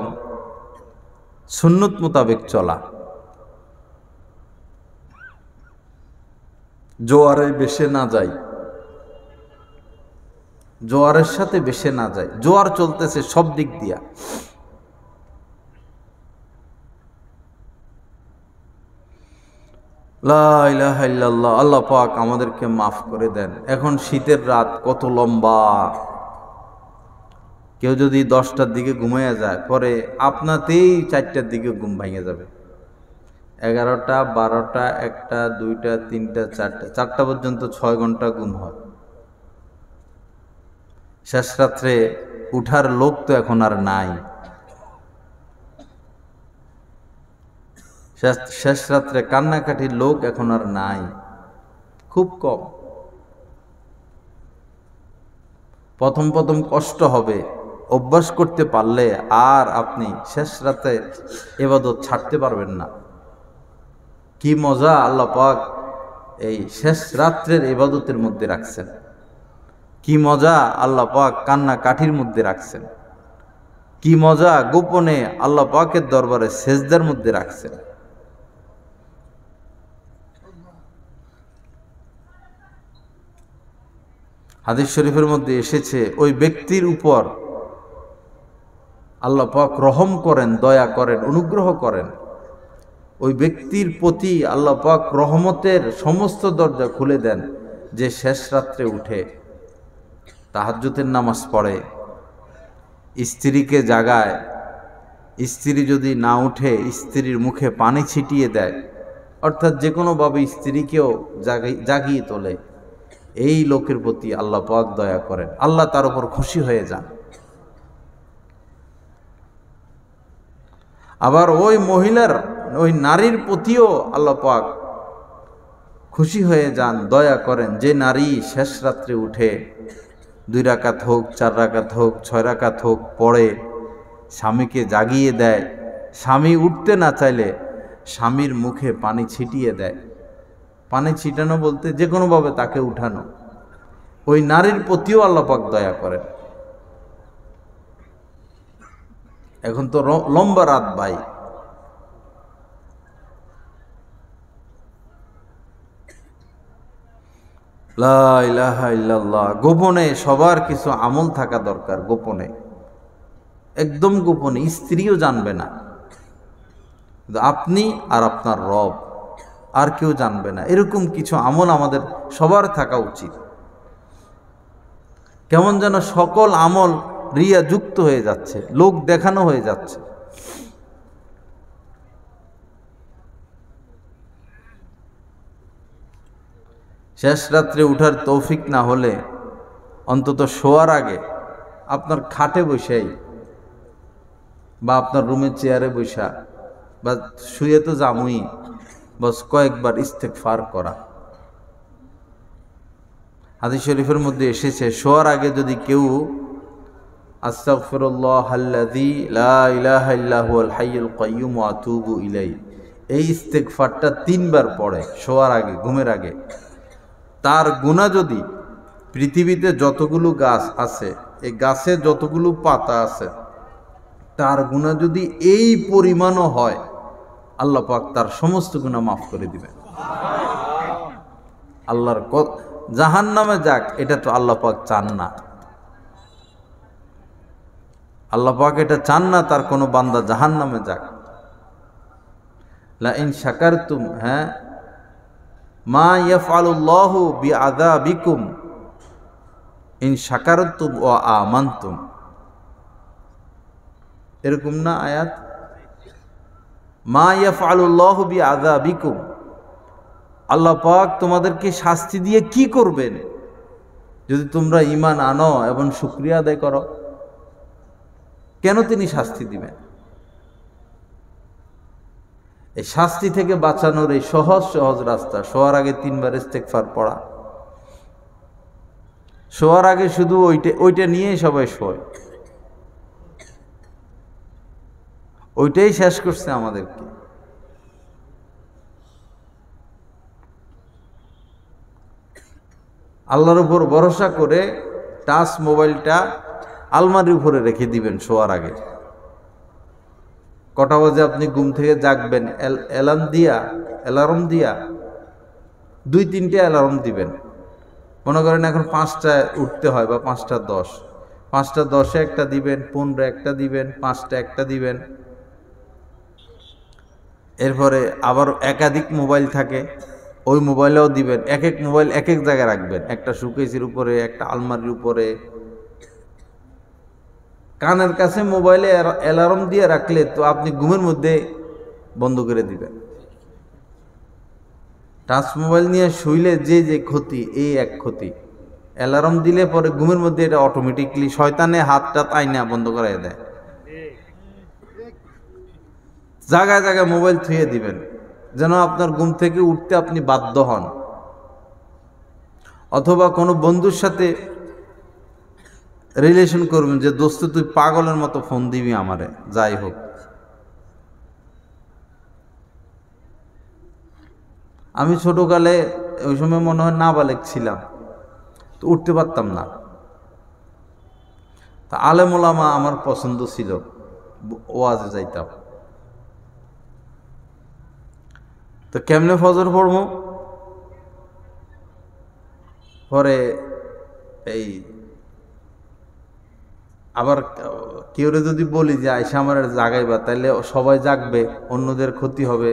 সুন্নত মোতাবেক চলা। জোয়ারে বেশে না যাই, জোয়ারের সাথে বেশে না যাই। জোয়ার চলতেছে সব দিক দিয়া, লা ইলাহা ইল্লাল্লাহ। আল্লাহ পাক আমাদেরকে মাফ করে দেন। এখন শীতের রাত কত লম্বা। কেউ যদি 10টার দিকে ঘুমাইয়া যায়, পরে আপনাতেই 4টার দিকে ঘুম ভেঙে যাবে। 11টা, 12টা, 1টা, 2টা, 3টা, 4টা পর্যন্ত 6 ঘন্টা ঘুম হয়। শেষ রাত্রে উঠার লোক তো এখন আর নাই। শেষ রাত্রে কান্নাকাটির লোক এখন আর নাই, খুব কম। প্রথম প্রথম কষ্ট হবে, অভ্যাস করতে পারলে আর আপনি শেষ রাতে ইবাদত ছাড়তে পারবেন না। কি মজা আল্লাহ পাক এই শেষ রাত্রের ইবাদতের মধ্যে রাখছেন, কি মজা আল্লাহ পাক কান্নাকাটির মধ্যে রাখছেন, কি মজা গোপনে আল্লাহ পাকের দরবারে সেজদার মধ্যে রাখছেন। হাদিস শরীফের মধ্যে এসেছে, ওই ব্যক্তির উপর আল্লাহ পাক রহম করেন, দয়া করেন, অনুগ্রহ করেন। ওই ব্যক্তির প্রতি আল্লাহ পাক রহমতের সমস্ত দরজা খুলে দেন, যে শেষ রাত্রে উঠে তাহাজ্জুদের নামাজ পড়ে, স্ত্রীকে জাগায়, স্ত্রী যদি না উঠে স্ত্রীর মুখে পানি ছিটিয়ে দেয়, অর্থাৎ যে কোনোভাবে স্ত্রীকেও জাগিয়ে তোলে। এই লোকের প্রতি আল্লাহ পাক দয়া করেন, আল্লাহ তার উপর খুশি হয়ে যান। আবার ওই মহিলার, ওই নারীর প্রতিও আল্লাহ পাক খুশি হয়ে যান, দয়া করেন, যে নারী শেষ রাত্রে উঠে 2 রাকাত হোক, 4 রাকাত হোক, 6 রাকাত হোক পড়ে, স্বামীকে জাগিয়ে দেয়, স্বামী উঠতে না চাইলে স্বামীর মুখে পানি ছিটিয়ে দেয়। পানি ছিটানো বলতে যে কোনোভাবে তাকে উঠানো। ওই নারীর প্রতিও আল্লাহ পাক দয়া করেন। এখন তো লম্বা রাত ভাই, লা ইলাহা ইল্লাল্লাহ। গোপনে সবার কিছু আমল থাকা দরকার, গোপনে, একদম গোপনে, স্ত্রীও জানবে না, আপনি আর আপনার রব, আর কেউ জানবে না। এরকম কিছু আমল আমাদের সবার থাকা উচিত। কেমন যেন সকল আমল রিয়া যুক্ত হয়ে যাচ্ছে, লোক দেখানো হয়ে যাচ্ছে। শেষ রাত্রে উঠার তৌফিক না হলে অন্তত শোয়ার আগে আপনার খাটে বসেই বা আপনার রুমের চেয়ারে বসা বা শুয়ে তো জামুই, বস কয়েকবার ইস্তেগফার করা। হাদিস শরীফের মধ্যে এসেছে, শোয়ার আগে যদি কেউ আস্তাগফিরুল্লাহাল্লাযী লা ইলাহা ইল্লা হুয়াল হাইয়ুল কাইয়্যুম ওয়া আতুবু ইলাইহি, এই ইস্তেগফারটা 3 বার পড়ে শোয়ার আগে, ঘুমের আগে, তার গুনাহ যদি পৃথিবীতে যতগুলো গাছ আছে, এই গাছে যতগুলো পাতা আছে, তার গুনাহ যদি এই পরিমাণও হয়, আল্লাহ পাক তার সমস্ত গুনাহ মাফ করে দিবেন। আল্লাহর জাহান্নামে যাক, এটা তো আল্লাহ পাক চান না। আল্লাহ পাক এটা চান না তার কোনো বান্দা জাহান্নামে যাক। লা ইন শাকারতুম, হ্যাঁ, মা ইয়াফআলুল্লাহু বিআযাবিকুম ইন শাকারতুম ওয়া আমানতুম। এরকম না আয়াত? মা ইয়াফআলুল্লাহু বিআযাবিকুম, আল্লাহ পাক তোমাদেরকে শাস্তি দিয়ে কি করবেন যদি তোমরা ঈমান আনো এবং শুকরিয়া আদায় করো। কেন তিনি শাস্তি দিবেন? এই শাস্তি থেকে বাঁচানোর এই সহজ সহজ রাস্তা, শোয়ার আগে 3 বার ইস্তেগফার পড়া। শোয়ার আগে শুধু ওইটা নিয়েই সবাই শোয়, ওইটাই শেষ করছে আমাদেরকে। আল্লাহর উপর ভরসা করে টাচ মোবাইলটা আলমারির উপরে রেখে দিবেন শোয়ার আগে। কটা বাজে আপনি ঘুম থেকে জাগবেন, অ্যালার্ম দিয়া 2-3টে অ্যালার্ম দিবেন। মনে করেন এখন 5টায় উঠতে হয় বা 5:10, 5:10-এ একটা দিবেন, 15 একটা দিবেন, 5টা একটা দিবেন। এরপরে আবার একাধিক মোবাইল থাকে, ওই মোবাইলেও দিবেন, এক এক মোবাইল এক এক জায়গায় রাখবেন, একটা শোকেসের উপরে, একটা আলমারির উপরে। কানের কাছে মোবাইলে অ্যালার্ম দিয়ে রাখলে তো আপনি ঘুমের মধ্যে বন্ধ করে দিবেন। টাচ মোবাইল নিয়ে শুইলে যে যে ক্ষতি, এই এক ক্ষতি। অ্যালার্ম দিলে পরে ঘুমের মধ্যে এটা অটোমেটিকলি শয়তানে হাতটা আইনা বন্ধ করাই দেয়। জায়গায় জায়গায় মোবাইল থুয়ে দিবেন, যেন আপনার ঘুম থেকে উঠতে আপনি বাধ্য হন। অথবা কোনো বন্ধুর সাথে রিলেশন করবেন যে দোস্ত তুই পাগলের মতো ফোন দিবি আমারে, যাই হোক। আমি ছোটকালে ওই সময় মনে হয় নাবালেগ ছিলাম, তো উঠতে পারতাম না। তা আলেম ওলামা আমার পছন্দ ছিল, ওয়াজে যাইতাম। তো কেমনে ফজর পড়বো? পরে এই আবার কেউরে যদি বলি যে আইসা আমার জাগাইবা, তাহলে সবাই জাগবে, অন্যদের ক্ষতি হবে,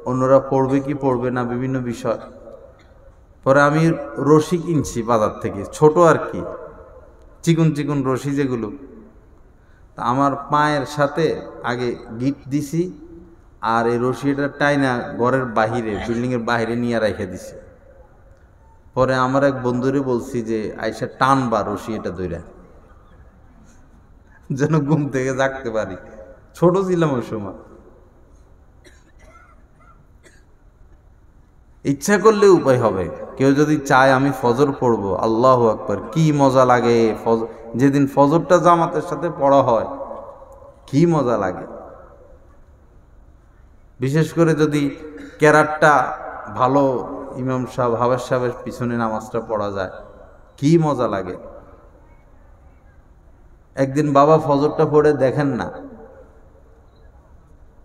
অন্যরা পড়বে কি পড়বে না, বিভিন্ন বিষয়। পরে আমি রশি কিনছি বাজার থেকে, ছোট আর কি, চিকন চিকন রশি যেগুলো। তা আমার পায়ের সাথে আগে গিট দিছি, আর এই রশিটা টাইনা ঘরের বাহিরে, বিল্ডিংয়ের বাহিরে নিয়ে রেখে দিছি। পরে আমার এক বন্ধুরে বলছি যে আইসা টানবা রশি এটা ধইরা, যেন ঘুম থেকে জাগতে পারি। ছোট ছিলাম ওই সময়। ইচ্ছা করলে উপায় হবে। কেউ যদি চায় আমি ফজর পড়বো, আল্লাহু আকবার, কি মজা লাগে। যেদিন ফজরটা জামাতের সাথে পড়া হয় কি মজা লাগে। বিশেষ করে যদি কেরাতটা ভালো, ইমাম সাহেব হাফেজ সাহেবের পিছনে নামাজটা পড়া যায়, কি মজা লাগে। একদিন বাবা ফজরটা পড়ে দেখেন না,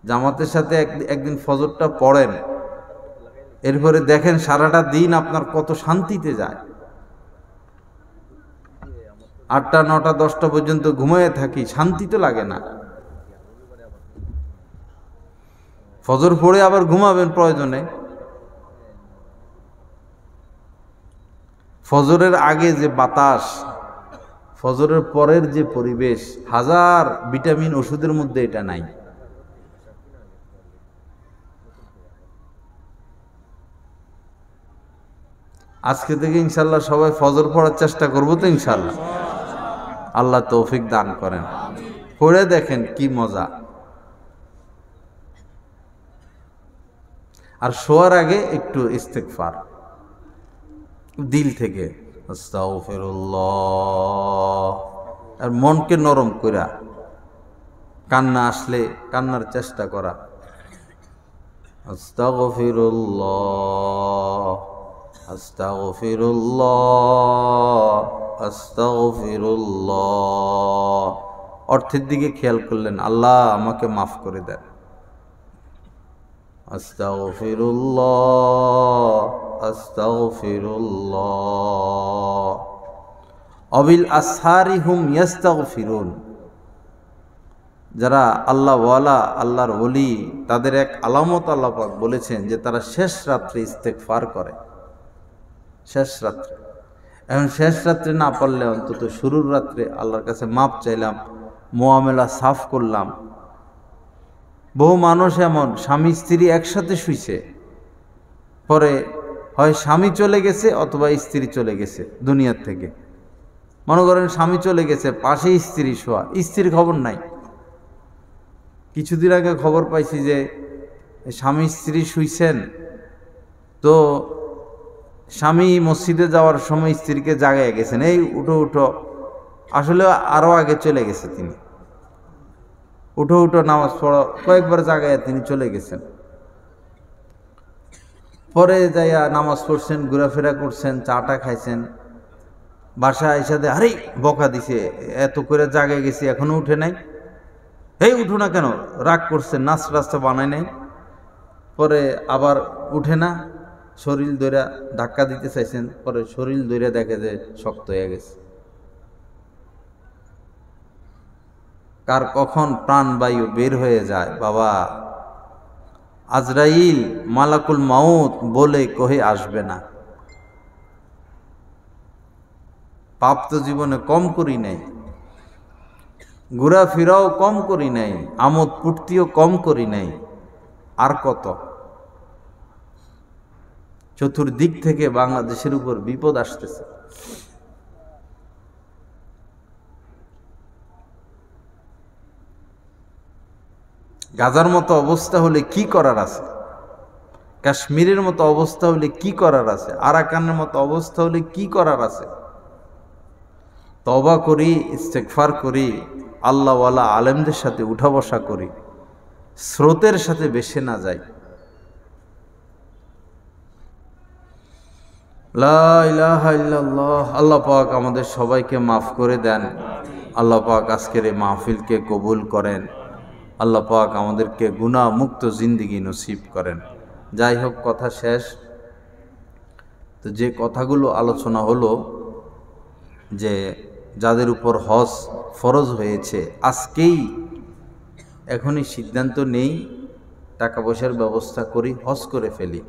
জামাতের সাথে একদিন ফজরটা পড়েন, এরপরে দেখেন সারাটা দিন আপনার কত শান্তিতে যায়। 8টা 9টা 10টা পর্যন্ত ঘুমিয়ে থাকি, শান্তি তো লাগে না। ফজর পড়ে আবার ঘুমাবেন প্রয়োজনে। ফজরের আগে যে বাতাস, ফজরের পরের যে পরিবেশ, হাজার ভিটামিন ওষুধের মধ্যে এটা নাই। আজকে থেকে ইনশাল্লাহ সবাই ফজর পড়ার চেষ্টা করবো তো ইনশাল্লাহ। আল্লাহ তৌফিক দান করেন। পড়ে দেখেন কি মজা। আর শোয়ার আগে একটু ইস্তেগফার দিল থেকে, আস্তাগফিরুল্লাহ, আর মনকে নরম করা, কান্না আসলে কান্নার চেষ্টা করা, আস্তাগফিরুল্লাহ আস্তাগফিরুল্লাহ আস্তাগফিরুল্লাহ। অর্থের দিকে খেয়াল করলেন, আল্লাহ আমাকে মাফ করে দেন। আস্তাগফিরুল্লাহ আস্তাগফিরুল্লাহ। অবিল আসহারি হুম ইয়াস্তাগফিরুন। যারা আল্লাহ ওয়ালা, আল্লাহর ওলি, তাদের এক আলামত আল্লাহ পাক বলেছেন যে তারা শেষ রাত্রে ইস্তেগফার করে। শেষ রাত্রে, এখন শেষ রাত্রে না পারলে অন্তত শুরুর রাত্রে আল্লাহর কাছে মাপ চাইলাম, মুআমেলা সাফ করলাম। বহু মানুষ এমন, স্বামী স্ত্রী একসাথে শুইছে, পরে হয় স্বামী চলে গেছে অথবা স্ত্রী চলে গেছে দুনিয়ার থেকে। মনে করেন স্বামী চলে গেছে, পাশে স্ত্রী শোয়া, স্ত্রীর খবর নাই। কিছুদিন আগে খবর পাইছি যে স্বামী স্ত্রী শুইছেন, তো স্বামী মসজিদে যাওয়ার সময় স্ত্রীকে জাগাইয়া গেছেন, এই উঠো উঠো। আসলে আরো আগে চলে গেছে তিনি, উঠো উঠো নামাজ পড়ো কয়েকবার জাগাইয়া তিনি চলে গেছেন। পরে যাইয়া নামাজ পড়ছেন, ঘোরাফেরা করছেন, চাটা খাইছেন, বাসায় আইসাদে আরে বকা দিছে, এত করে জাগায় গেছি এখনো উঠে নাই, এই উঠো না কেন, রাগ করছেন, নাচ রাস্তা বানায় নাই। পরে আবার উঠে না, শরীর ধইরা ধাক্কা দিতে চাইছেন, পরে শরীর ধইরা দেখে যে শক্ত হয়ে গেছে। কার কখন প্রাণবায়ু বের হয়ে যায় বাবা, আজরাইল মালাকুল মাউত বলে কহে আসবে না। পাপ তো জীবনে কম করি নাই, ঘোরাফেরাও কম করি নাই, আমোদ ফুর্তিও কম করি নাই, আর কত। চতুর্দিক থেকে বাংলাদেশের উপর বিপদ আসতেছে। গাজার মতো অবস্থা হলে কি করার আছে, কাশ্মীরের মতো অবস্থা হলে কি করার আছে, আরাকানের মতো অবস্থা হলে কি করার আছে। তওবা করি, ইস্তেগফার করি, আল্লাহওয়ালা আলেমদের সাথে উঠা বসা করি, স্রোতের সাথে বেশে না যাই। লা ইলাহা ইল্লাল্লাহ। আল্লাহ পাক আমাদের সবাইকে মাফ করে দেন। আল্লাহ পাক আজকের এই মাহফিলকে কবুল করেন। আল্লাহ পাক আমাদেরকে গুনাহ মুক্ত জিন্দেগি নসিব করেন। যাই হোক, কথা শেষ। তো যে কথাগুলো আলোচনা হলো, যে যাদের উপর হজ ফরজ হয়েছে, আজকেই এখনই সিদ্ধান্ত নেই, টাকা পয়সার ব্যবস্থা করি, হজ করে ফেলি।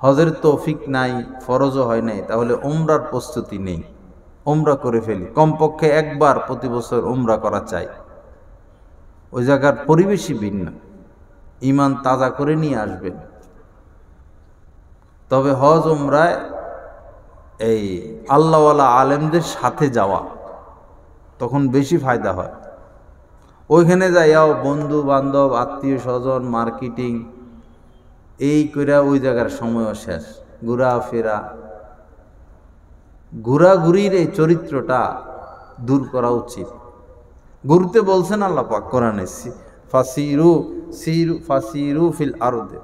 হজের তৌফিক নাই, ফরজও হয় নাই, তাহলে উমরার প্রস্তুতি নেই, উমরা করে ফেলি। কমপক্ষে একবার প্রতি বছর উমরা করা চাই। ওই জায়গার পরিবেশই ভিন্ন, ইমান তাজা করে নিয়ে আসবেন। তবে হজ উমরায় এই আল্লাহওয়ালা আলেমদের সাথে যাওয়া, তখন বেশি ফায়দা হয়। ওইখানে যাইয়াও বন্ধু বান্ধব, আত্মীয় স্বজন, মার্কেটিং এই কইরা ওই জায়গার সময়ও শেষ। ঘোরাফেরা, ঘোরাঘুরির এই চরিত্রটা দূর করা উচিত। ঘুরতে বলছেন আল্লাহ পাক কোরআনে, ফাসিরু ফিল আরদে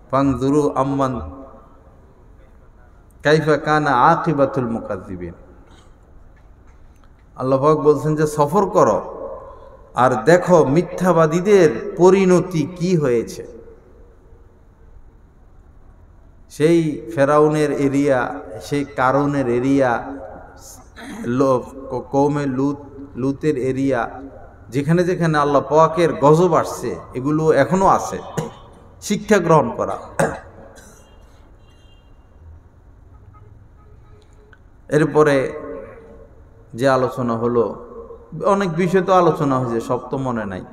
ফানজুরু আম্মান কাইফা কানা আকিবাতুল মুকাজ্জিবিন। আল্লাহ পাক বলছেন যে সফর করো আর দেখো মিথ্যাবাদীদের পরিণতি কি হয়েছে। সেই ফেরাউনের এরিয়া, সেই কারুনের এরিয়া, কওমে লুতের এরিয়া, যেখানে যেখানে আল্লাহ পাকের গজব আসছে, এগুলো এখনো আছে। শিক্ষা গ্রহণ করা। এরপরে যে আলোচনা হলো, অনেক বিষয় তো আলোচনা হয়েছে, সব তো মনে নাই।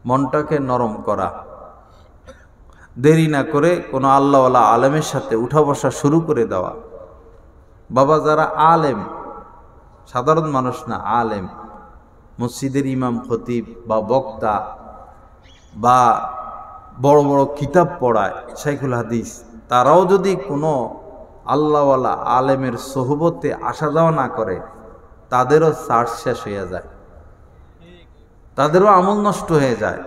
মনটাকে নরম করা, দেরি না করে কোনো আল্লাহওয়ালা আলেমের সাথে উঠা বসা শুরু করে দেওয়া। বাবা, যারা আলেম, সাধারণ মানুষ না, আলেম, মসজিদের ইমাম খতিব বা বক্তা বা বড় বড় কিতাব পড়ায় শাইখুল হাদিস, তারাও যদি কোনো আল্লাহওয়ালা আলেমের সোহবতে আসা যাওয়া না করে, তাদেরও সার্চ শেষ হয়ে যায়, তাদেরও আমল নষ্ট হয়ে যায়,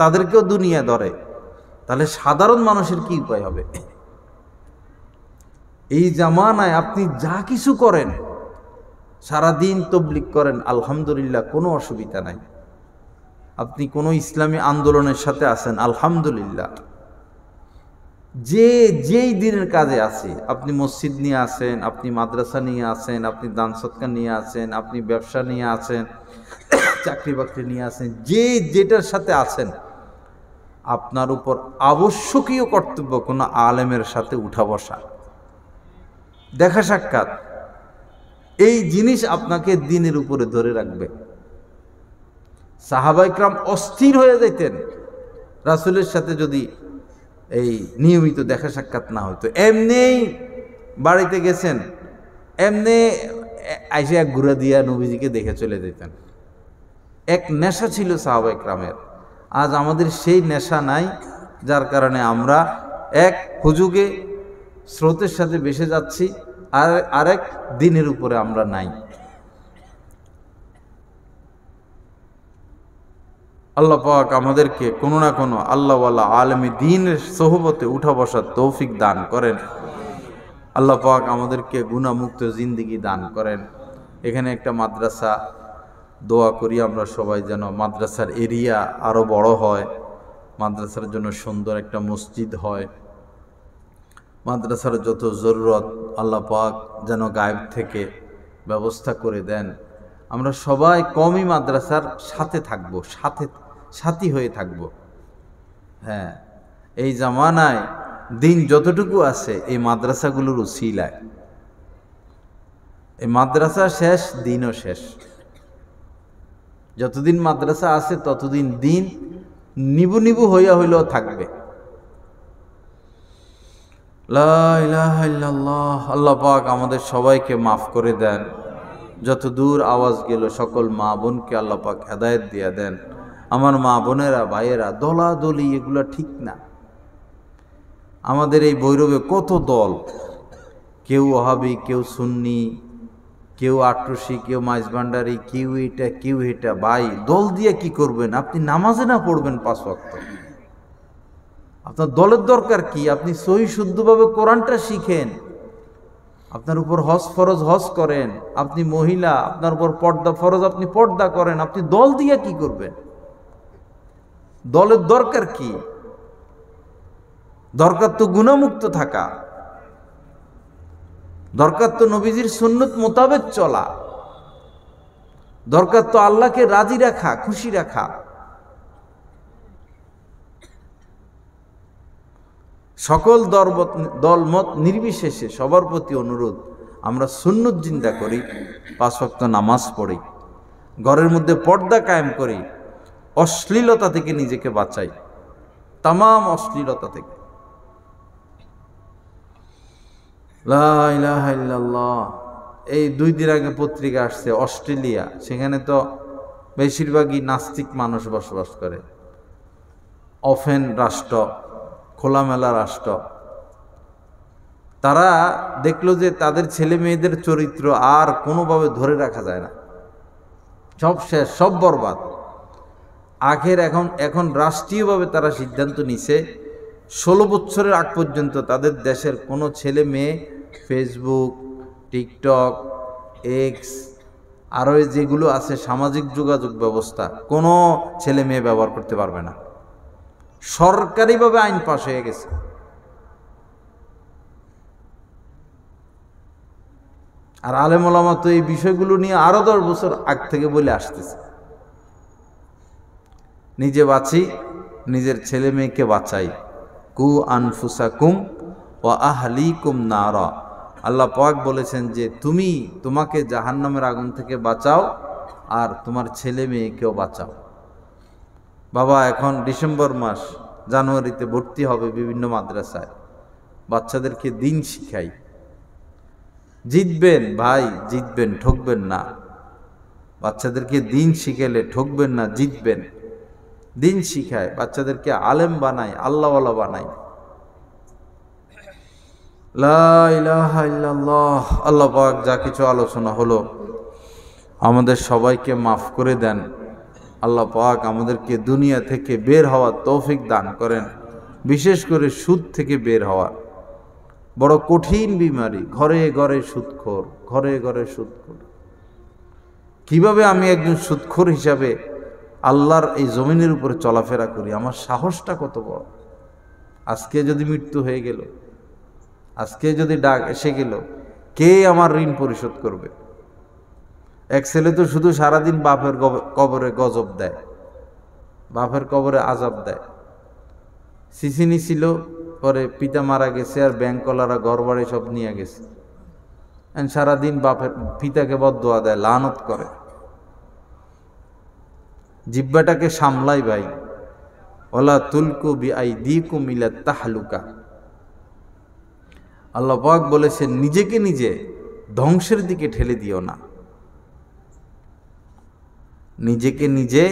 তাদেরকেও দুনিয়া ধরে। তাহলে সাধারণ মানুষের কি উপায় হবে? এই জামানায় আপনি যা কিছু করেন, সারাদিন তবলিগ করেন, আলহামদুলিল্লাহ, কোনো অসুবিধা নাই। আপনি কোনো ইসলামী আন্দোলনের সাথে আছেন, আলহামদুলিল্লাহ। যেই দিনের কাজে আছে, আপনি মসজিদ নিয়ে আছেন, আপনি মাদ্রাসা নিয়ে আছেন, আপনি দান সৎকার নিয়ে আছেন, আপনি ব্যবসা নিয়ে আছেন, চাকরি বাকরি নিয়ে আছেন, যেটার সাথে আছেন, আপনার উপর আবশ্যকীয় কর্তব্য কোনো আলেমের সাথে উঠা বসা, দেখা সাক্ষাৎ। এই জিনিস আপনাকে দিনের উপরে ধরে রাখবে। সাহাবা ইকরাম অস্থির হয়ে যেতেন রাসূলের সাথে যদি এই নিয়মিত দেখা সাক্ষাৎ না হতো। এমনি বাড়িতে গেছেন, এমনি আইসা এক ঘুরা দিয়া নবীজিকে দেখে চলে যেতেন। এক নেশা ছিল সাহাবা ইকরামের। আজ আমাদের সেই নেশা নাই, যার কারণে আমরা এক হুজুগে স্রোতের সাথে ভেসে যাচ্ছি, আর আরেক দিনের উপরে আমরা নাই। আল্লাহ পাক আমাদেরকে কোনো না কোনো আল্লাহওয়ালা আলেমী দ্বীনের সোহবতে উঠা বসার তৌফিক দান করেন। আল্লাহ পাক আমাদেরকে গুনাহমুক্ত জিন্দেগি দান করেন। এখানে একটা মাদ্রাসা, দোয়া করি আমরা সবাই যেন মাদ্রাসার এরিয়া আরও বড় হয়, মাদ্রাসার জন্য সুন্দর একটা মসজিদ হয়, মাদ্রাসার যত জরুরত আল্লাহ পাক যেন গায়েব থেকে ব্যবস্থা করে দেন। আমরা সবাই কমই মাদ্রাসার সাথে থাকবো, সাথী হয়ে থাকব। হ্যাঁ, এই জামানায় দিন যতটুকু আছে এই মাদ্রাসাগুলোর উসিলায়। এই মাদ্রাসা শেষ, দিনও শেষ। যতদিন মাদ্রাসা আছে ততদিন দিন নিবু নিবু হইয়া হইলেও থাকবে। লা ইলাহা ইল্লাল্লাহ। আল্লাহ পাক আমাদের সবাইকে মাফ করে দেন। যত দূর আওয়াজ গেল সকল মা বোনকে আল্লাহ পাক হেদায়েত দিয়া দেন। আমার মা বোনেরা, ভাইয়েরা, দলাদলি এগুলা ঠিক না। আমাদের এই ভৈরবে কত দল, কেউ ওহাবি, কেউ সুন্নি, কেউ আটরশি, কেউ মাইজভান্ডারি, কেউ এটা কেউ এটা। ভাই, দল দিয়ে কি করবেন? আপনি নামাজে না পড়বেন 5 ওয়াক্ত, আপনার দলের দরকার কি? আপনি সহি শুদ্ধভাবে কোরআনটা শিখেন, আপনার উপর হজ ফরজ হজ করেন, আপনি মহিলা, আপনার উপর পর্দা ফরজ আপনি পর্দা করেন। আপনি দল দিয়ে কি করবেন? দলের দরকার কি? দরকার তো গুনাহমুক্ত থাকা, দরকার তো নবীজির সুন্নত মোতাবেক চলা, দরকার তো আল্লাহকে রাজি রাখা, খুশি রাখা। সকল দলমত নির্বিশেষে সবার প্রতি অনুরোধ, আমরা সুন্নত জিন্দা করি, 5 ওয়াক্ত নামাজ পড়ি, ঘরের মধ্যে পর্দা কায়েম করি, অশ্লীলতা থেকে নিজেকে বাঁচাই, তামাম অশ্লীলতা থেকে। লা ইলাহা ইল্লাল্লাহ। এই 2 দিন আগে পত্রিকা আসছে অস্ট্রেলিয়া, সেখানে তো বেশিরভাগই নাস্তিক মানুষ বসবাস করে। ওপেন রাষ্ট্র, খোলামেলা রাষ্ট্র। তারা দেখলো যে তাদের ছেলে মেয়েদের চরিত্র আর কোনোভাবে ধরে রাখা যায় না, সব শেষ, সব বরবাদ। এখন রাষ্ট্রীয়ভাবে তারা সিদ্ধান্ত নিছে 16 বছরের আগ পর্যন্ত তাদের দেশের কোনো ছেলে মেয়ে ফেসবুক, টিকটক, এক্স, আরও যেগুলো আছে সামাজিক যোগাযোগ ব্যবস্থা, কোনো ছেলে মেয়ে ব্যবহার করতে পারবে না। সরকারিভাবে আইন পাশ হয়ে গেছে। আর আলেম ওলামা তো এই বিষয়গুলো নিয়ে আরো 10 বছর আগ থেকে বলে আসতেছে। নিজে বাঁচি, নিজের ছেলে মেয়েকে বাঁচাই। কু আনফুসাকুম ওয়া আহলিকুম নারা। আল্লাহ পাক বলেছেন যে তুমি তোমাকে জাহান্নামের আগুন থেকে বাঁচাও আর তোমার ছেলে মেয়েকেও বাঁচাও। বাবা, এখন ডিসেম্বর মাস, জানুয়ারিতে ভর্তি হবে বিভিন্ন মাদ্রাসায়, বাচ্চাদেরকে দিন শিখাই। জিতবেন ভাই, জিতবেন, ঠকবেন না। বাচ্চাদেরকে দিন শিখাইলে ঠকবেন না, জিতবেন। দিন শিখায়, বাচ্চাদেরকে আলেম বানায়, আল্লাহওয়ালা বানায়। লা ইলাহা ইল্লাল্লাহ। আল্লাহ পাক যা কিছু আলোচনা হলো আমাদের সবাইকে মাফ করে দেন। আল্লাহ পাক আমাদেরকে দুনিয়া থেকে বের হওয়ার তৌফিক দান করেন, বিশেষ করে সুদ থেকে বের হওয়ার। বড় কঠিন বিমারি, ঘরে ঘরে সুদখোর, ঘরে ঘরে সুদখোর। কিভাবে আমি একজন সুদখোর হিসাবে আল্লাহর এই জমিনের উপরে চলাফেরা করি? আমার সাহসটা কত বড়! আজকে যদি মৃত্যু হয়ে গেল, আজকে যদি ডাক এসে গেল, কে আমার ঋণ পরিশোধ করবে? এক ছেলে তো শুধু সারাদিন বাপের কবরে গজব দেয়, বাপের কবরে আজাব দেয়। সিসিনি ছিল, পরে পিতা মারা গেছে, আর ব্যাংকওয়ালারা ঘর বাড়ি সব নিয়ে গেছে। সারাদিন বাপের পিতাকে বদদোয়া দেয়, লানত করে। জিহ্বাটাকে সামলাই ভাই। ওয়ালা তুলকু বিআইদিকুম ইলা তাহলুকা। আল্লাহ পাক বলেছেন নিজেকে নিজে ধ্বংসের দিকে ঠেলে দিও না। নিজেকে নিজে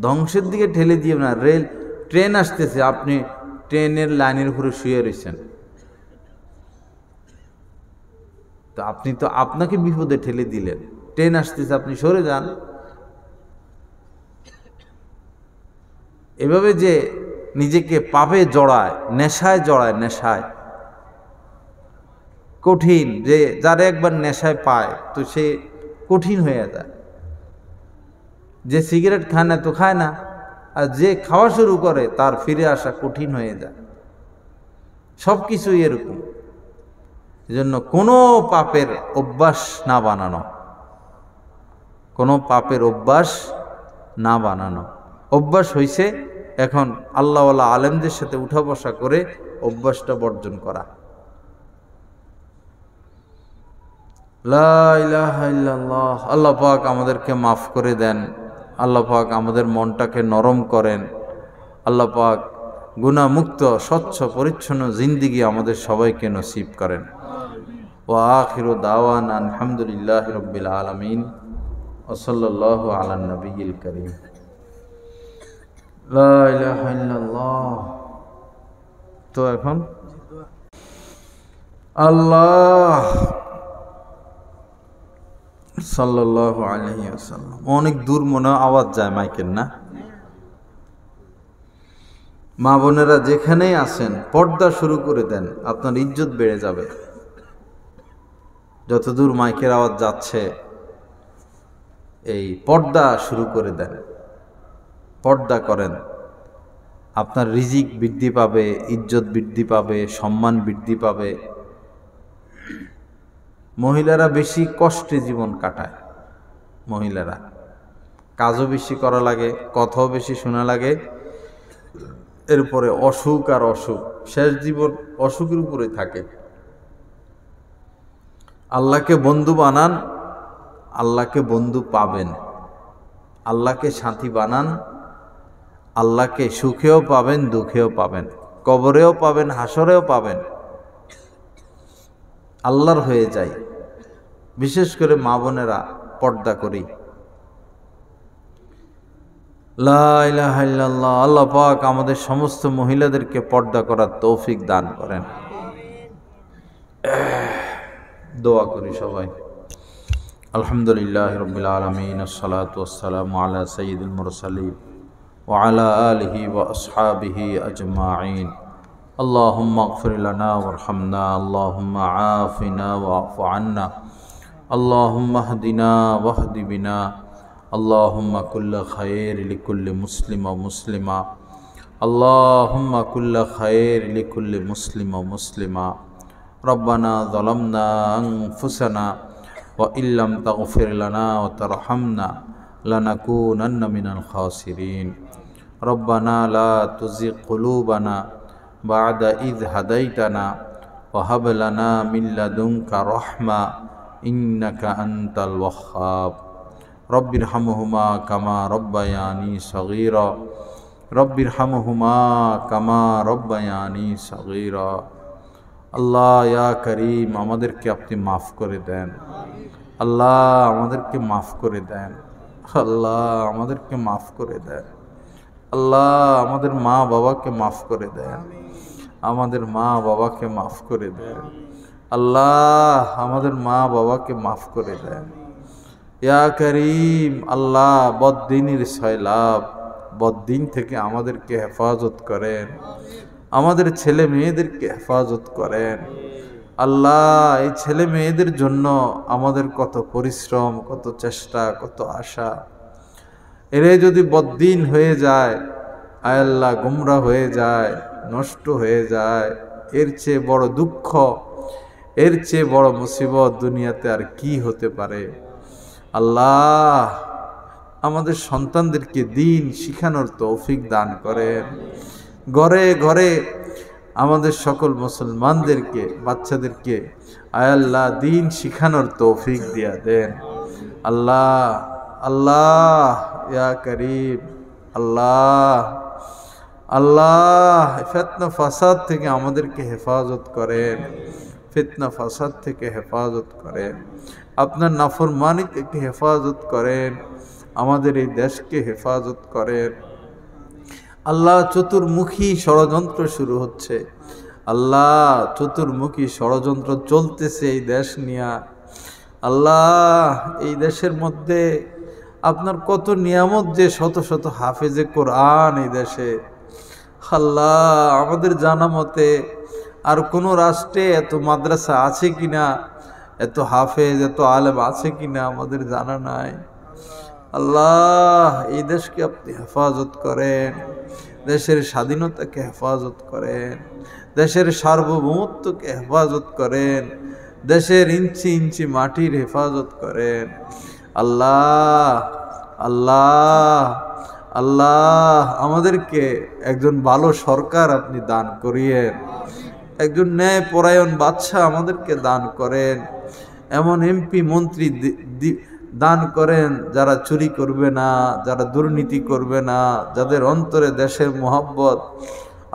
ধ্বংসের দিকে ঠেলে দিও না। ট্রেন আসতেছে, আপনি ট্রেনের লাইনের উপরে শুয়ে রয়েছেন, তো আপনি তো আপনাকে বিপদে ঠেলে দিলেন। ট্রেন আসতেছে, আপনি সরে যান। এভাবে যে নিজেকে পাপে জড়ায়, নেশায় জড়ায়, নেশায় কঠিন। যে যারা একবার নেশায় পায় তো সে কঠিন হয়ে যায়। যে সিগারেট খায় না তো খায় না, আর যে খাওয়া শুরু করে তার ফিরে আসা কঠিন হয়ে যায়। সব কিছুই এরকম। এজন্য কোনো পাপের অভ্যাস না বানানো, কোনো পাপের অভ্যাস না বানানো। অভ্যাস হইছে এখন আল্লাহওয়ালা আলেমদের সাথে উঠা বসা করে অভ্যাসটা বর্জন করা। লা ইলাহা ইল্লাল্লাহ। আল্লাহ পাক আমাদেরকে মাফ করে দেন, আল্লাহ পাক আমাদের মনটাকে নরম করেন, আল্লাহ পাক গুনাহমুক্ত স্বচ্ছ পরিচ্ছন্ন জিন্দিগি আমাদের সবাইকে নসিব করেন। ওয়া আখিরু দাওয়ানা আলহামদুলিল্লাহি রাব্বিল আলামিন ওয়া সাল্লাল্লাহু আলা নবিয়িল কারীম। লা ইলাহা ইল্লাল্লাহ। তো এখন আল্লাহ সাল্লাল্লাহু আলাইহি ওয়াসাল্লাম। অনেক দূর মনে আওয়াজ যায় মাইকের, না? মা বোনেরা যেখানেই আছেন পর্দা শুরু করে দেন, আপনার ইজ্জত বেড়ে যাবে। যতদূর মাইকের আওয়াজ যাচ্ছে এই পর্দা শুরু করে দেন, পর্দা করেন, আপনার রিজিক বৃদ্ধি পাবে, ইজ্জত বৃদ্ধি পাবে, সম্মান বৃদ্ধি পাবে। মহিলারা বেশি কষ্টে জীবন কাটায়, মহিলারা কাজও বেশি করা লাগে, কথাও বেশি শোনা লাগে, এরপরে অসুখ আর অসুখ, শেষ জীবন অসুখের উপরে থাকে। আল্লাহকে বন্ধু বানান, আল্লাহকে বন্ধু পাবেন। আল্লাহকে সাথী বানান, আল্লাহকে সুখেও পাবেন, দুঃখেও পাবেন, কবরেও পাবেন, হাসরেও পাবেন। আল্লাহর হয়ে যাই। বিশেষ করে মা বোনেরা পর্দা করি। লা ইলাহা ইল্লাল্লাহ। আল্লাহ পাক আমাদের সমস্ত মহিলাদেরকে পর্দা করার তৌফিক দান করেন। দোয়া করি সবাই। আলহামদুলিল্লাহি রাব্বিল আলামিন, আসসালাতু ওয়াসসালামু আলা সাইয়্যিদিল মুরসালিন ওয়া আলা আলিহি ওয়া আসহাবিহি আজমাইন। আল্লাহুম্মা ইগফির লানা ওয়ারহামনা, আল্লাহুম্মা আফিনা ওয়া'ফু আন্না, আল্লাহুম্মা হদিনা ওয়াহদি বিনা, আল্লাহুম্মা কুল্লা খায়র লিকুল্লি মুসলিম ওয়া মুসলিমা, আল্লাহুম্মা কুল্লা খায়র লিকুল্লি মুসলিম ওয়া মুসলিমা। রব্বানা যালামনা আনফুসানা ওয়া ইল্লাম তাগফির লানা ওয়া তারহামনা লানাকুনান্না মিনাল খাসিরিন। রব্বানা লা তুজিগ কুলুবানা বা'দা ইয হাদাইতানা ওয়া হাব লানা মিন লাদুনকা রাহমা ইন্নাকা আনতাল ওয়াহ্হাব। রব্বিরহামহুমা কামা রব্বায়ানি সগীরা, রব্বিরহামহুমা কামা রব্বায়ানি সগীরা। আল্লাহ ইয়া করিম, আমাদেরকে আপনি মাফ করে দেন। আল্লাহ আমাদেরকে মাফ করে দেন। আল্লাহ আমাদেরকে মাফ করে দেন। আল্লাহ আমাদের মা বাবাকে মাফ করে দেন। আমাদের মা বাবাকে মাফ করে দেন। আল্লাহ আমাদের মা বাবাকে মাফ করে দেন। ইয়া করিম, আল্লাহ বদ্দিনের সয়লাভ, বদ্দিন থেকে আমাদেরকে হেফাজত করেন, আমাদের ছেলে মেয়েদেরকে হেফাজত করেন। আল্লাহ এই ছেলে মেয়েদের জন্য আমাদের কত পরিশ্রম, কত চেষ্টা, কত আশা, এরে যদি বদ্দিন হয়ে যায়, আয় আল্লাহ গুমরা হয়ে যায়, নষ্ট হয়ে যায়, এর চেয়ে বড় দুঃখ, এর চেয়ে বড় মুসিবত দুনিয়াতে আর কি হতে পারে। আল্লাহ আমাদের সন্তানদেরকে দিন শিখানোর তৌফিক দান করেন। ঘরে ঘরে আমাদের সকল মুসলমানদেরকে, বাচ্চাদেরকে আয় আল্লাহ দিন শিখানোর তৌফিক দিয়া দেন। আল্লাহ আল্লাহ ইয়া করিম, আল্লাহ আল্লাহ ফিতনা ফাসাদ থেকে আমাদেরকে হেফাজত করেন, ফিতনা ফাসাদ থেকে হেফাজত করেন, আপনার নাফরমানি থেকে হেফাজত করেন, আমাদের এই দেশকে হেফাজত করেন। আল্লাহ চতুর্মুখী ষড়যন্ত্র শুরু হচ্ছে, আল্লাহ চতুর্মুখী ষড়যন্ত্র চলতেছে এই দেশ নিয়ে। আল্লাহ এই দেশের মধ্যে আপনার কত নিয়ামত, যে শত শত হাফেজে কোরআন এই দেশে। আল্লাহ আমাদের জানা মতে আর কোনো রাষ্ট্রে এত মাদ্রাসা আছে কিনা, এত হাফেজ, এত আলেম আছে কিনা আমাদের জানা নাই। আল্লাহ এই দেশকে আপনি হেফাজত করেন, দেশের স্বাধীনতাকে হেফাজত করেন, দেশের সার্বভৌমত্বকে হেফাজত করেন, দেশের ইঞ্চি ইঞ্চি মাটির হেফাজত করেন। আল্লাহ আল্লাহ আল্লাহ আমাদেরকে একজন ভালো সরকার আপনি দান করিয়েন, একজন ন্যায় পরায়ণ বাদশাহ আমাদেরকে দান করেন, এমন এমপি মন্ত্রী দান করেন যারা চুরি করবে না, যারা দুর্নীতি করবে না, যাদের অন্তরে দেশের মোহাব্বত।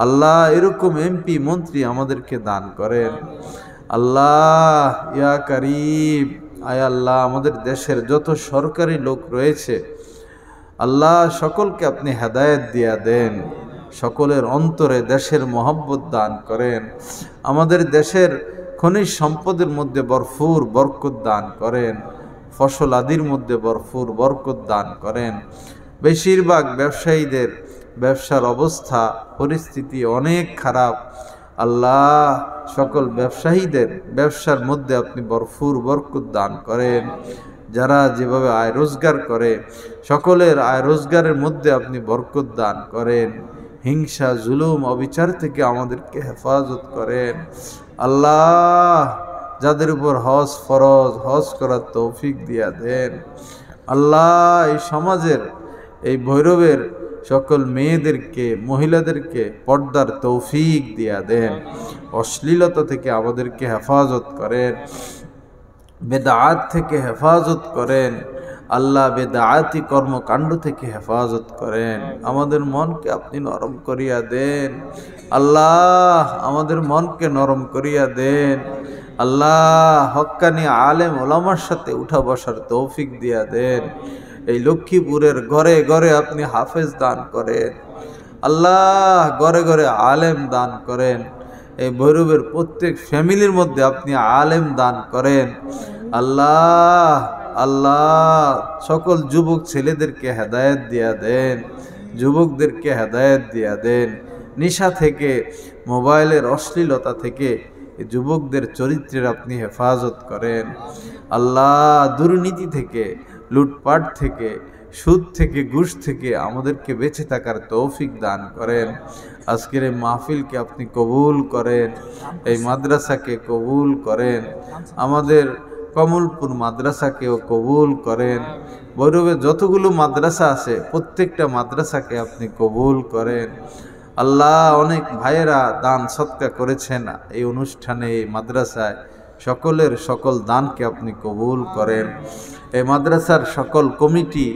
আল্লাহ এরকম এমপি মন্ত্রী আমাদেরকে দান করেন। আল্লাহ ইয়া কারীম, আয় আল্লাহ আমাদের দেশের যত সরকারি লোক রয়েছে আল্লাহ সকলকে আপনি হেদায়েত দিয়া দেন, সকলের অন্তরে দেশের মোহাব্বত দান করেন। আমাদের দেশের খনিজ সম্পদের মধ্যে ভরপুর বরকত দান করেন, ফসল আদির মধ্যে ভরপুর বরকত দান করেন। বেশিরভাগ ব্যবসায়ীদের ব্যবসার অবস্থা পরিস্থিতি অনেক খারাপ। আল্লাহ সকল ব্যবসায়ীদের ব্যবসার মধ্যে আপনি ভরপুর বরকত দান করেন। যারা যেভাবে আয় রোজগার করে সকলের আয় রোজগারের মধ্যে আপনি বরকত দান করেন। হিংসা জুলুম অবিচার থেকে আমাদেরকে হেফাজত করেন। আল্লাহ যাদের উপর হজ ফরজ, হজ করার তৌফিক দিয়া দেন। আল্লাহ এই সমাজের এই ভৈরবের সকল মেয়েদেরকে মহিলাদেরকে পর্দার তৌফিক দিয়া দেন, অশ্লীলতা থেকে আমাদেরকে হেফাজত করেন, বেদাআত থেকে হেফাজত করেন। আল্লাহ বেদাআতি কর্মকাণ্ড থেকে হেফাজত করেন। আমাদের মনকে আপনি নরম করিয়া দেন। আল্লাহ আমাদের মনকে নরম করিয়া দেন। আল্লাহ হক্কানি আলেম ওলামার সাথে উঠা বসার তৌফিক দিয়া দেন। এই লক্ষ্মীপুরের ঘরে ঘরে আপনি হাফেজ দান করেন। আল্লাহ ঘরে ঘরে আলেম দান করেন। এই ভৈরবের প্রত্যেক ফ্যামিলির মধ্যে আপনি আলেম দান করেন। আল্লাহ আল্লাহ সকল যুবক ছেলেদেরকে হেদায়েত দিয়া দেন, যুবকদেরকে হেদায়েত দিয়া দেন। নেশা থেকে, মোবাইলের অশ্লীলতা থেকে যুবকদের চরিত্রের আপনি হেফাজত করেন। আল্লাহ দুর্নীতি থেকে, লুটপাট থেকে, সুদ থেকে, ঘুষ থেকে আমাদেরকে বেঁচে থাকার তৌফিক দান করেন। আজকের এই মাহফিলকে আপনি কবুল করেন, এই মাদ্রাসাকে কবুল করেন, আমাদের কমলপুর মাদ্রাসাকেও কবুল করেন। ভৈরবে যতগুলো মাদ্রাসা আছে প্রত্যেকটা মাদ্রাসাকে আপনি কবুল করেন। আল্লাহ অনেক ভাইয়েরা দান সৎকা করেছেন এই অনুষ্ঠানে, এই মাদ্রাসায়, সকলের সকল দানকে আপনি কবুল করেন। এই মাদ্রাসার সকল কমিটি,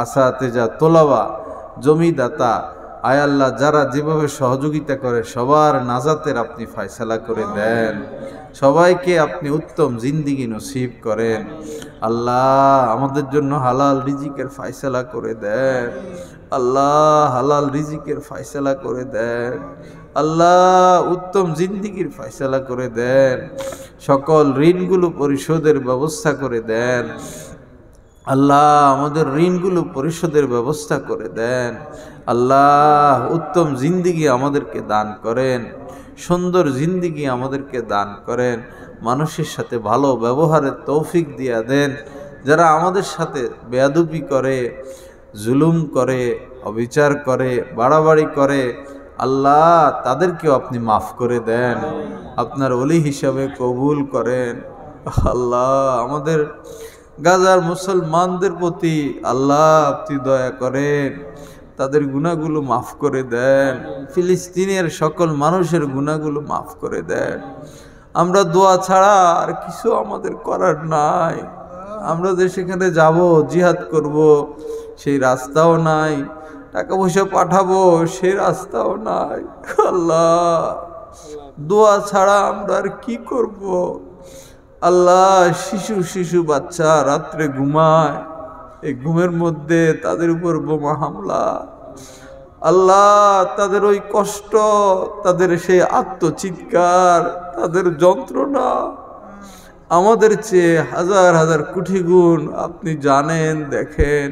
আসাতেজা, তোলাবা, জমিদাতা, আয় আল্লাহ যারা যেভাবে সহযোগিতা করে সবার নাজাতের আপনি ফয়সালা করে দেন, সবাইকে আপনি উত্তম জিন্দিগি নসিব করেন। আল্লাহ আমাদের জন্য হালাল রিজিকের ফয়সালা করে দেন। আল্লাহ হালাল রিজিকের ফয়সালা করে দেন। আল্লাহ উত্তম জিন্দিগির ফয়সালা করে দেন। সকল ঋণগুলো পরিশোধের ব্যবস্থা করে দেন। আল্লাহ আমাদের ঋণগুলো পরিশোধের ব্যবস্থা করে দেন। আল্লাহ উত্তম জিন্দিগি আমাদেরকে দান করেন, সুন্দর জিন্দিগি আমাদেরকে দান করেন। মানুষের সাথে ভালো ব্যবহারের তৌফিক দিয়া দেন। যারা আমাদের সাথে বেয়াদবি করে, জুলুম করে, অবিচার করে, বাড়াবাড়ি করে, আল্লাহ তাদেরকেও আপনি মাফ করে দেন, আপনার ওলি হিসাবে কবুল করেন। আল্লাহ আমাদের গাজার মুসলমানদের প্রতি আল্লাহ আপনি দয়া করেন, তাদের গুনাহগুলো মাফ করে দেন। ফিলিস্তিনের সকল মানুষের গুনাহগুলো মাফ করে দেন। আমরা দোয়া ছাড়া আর কিছু আমাদের করার নাই। আমরা যে সেখানে যাব, জিহাদ করব, সেই রাস্তাও নাই। টাকা পয়সা পাঠাবো, সেই রাস্তাও নাই। আল্লাহ দোয়া ছাড়া আমরা আর কি করব? আল্লাহ শিশু বাচ্চা রাত্রে ঘুমায়, এই ঘুমের মধ্যে তাদের উপর বোমা হামলা। আল্লাহ তাদের ওই কষ্ট, তাদের সেই আত্মচিৎকার, তাদের যন্ত্রণা আমাদের চেয়ে হাজার হাজার কোটি গুণ আপনি জানেন, দেখেন।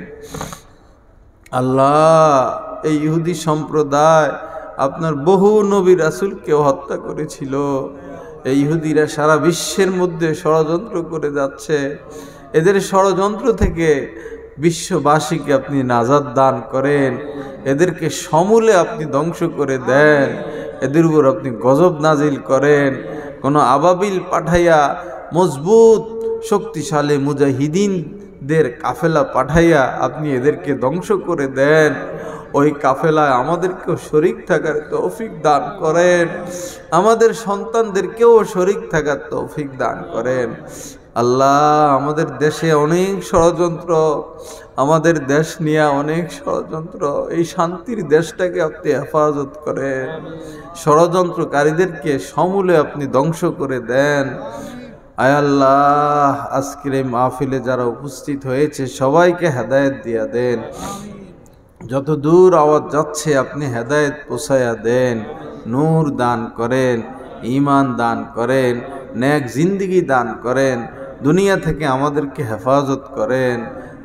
আল্লাহ এই ইহুদি সম্প্রদায় আপনার বহু নবী রাসূলকেও হত্যা করেছিল। এই ইহুদিরা সারা বিশ্বের মধ্যে ষড়যন্ত্র করে যাচ্ছে। এদের ষড়যন্ত্র থেকে বিশ্ববাসীকে আপনি নাজাত দান করেন, এদেরকে সমূলে আপনি ধ্বংস করে দেন, এদের উপর আপনি গজব নাজিল করেন। কোনো আবাবিল পাঠাইয়া মজবুত শক্তিশালী মুজাহিদিন দের কাফেলা পাঠাইয়া আপনি এদেরকে ধ্বংস করে দেন। ওই কাফেলায় আমাদেরকেও শরীক থাকার তৌফিক দান করেন, আমাদের সন্তানদেরকেও শরীক থাকার তৌফিক দান করেন। আল্লাহ, আমাদের দেশে অনেক ষড়যন্ত্র, আমাদের দেশ নিয়ে অনেক ষড়যন্ত্র, এই শান্তির দেশটাকে আপনি হেফাজত করেন, ষড়যন্ত্রকারীদেরকে সমূলে আপনি ধ্বংস করে দেন। আয় আল্লাহ, আজকের এই মাহফিলে যারা উপস্থিত হয়েছে সবাইকে হেদায়েত দিয়া দেন, যত দূর আওয়াজ যাচ্ছে আপনি হেদায়েত পৌঁছায়া দেন, নূর দান করেন, ঈমান দান করেন, নেক জিন্দেগি দান করেন, দুনিয়া থেকে আমাদেরকে হেফাজত করেন,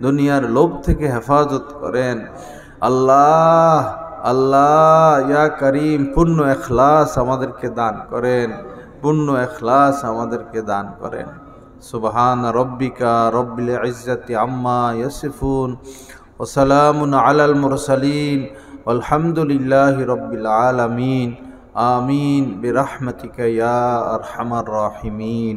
দুনিয়ার লোভ থেকে হেফাজত করেন। আল্লাহ আল্লাহ ইয়া করিম, পূর্ণ ইখলাস আমাদেরকে দান করেন, পূর্ণ ইখলাস আমাদেরকে দান করেন। সুবহান রব্বিকা রব্বিল ইজ্জাতি আম্মা ইয়াসিফুন ওয়া সালামুন আলাল মুরসালিন আলহামদুলিল্লাহি রব্বিল আলামিন। আমিন বিরহমাতিকা ইয়া আরহামার রাহিমিন।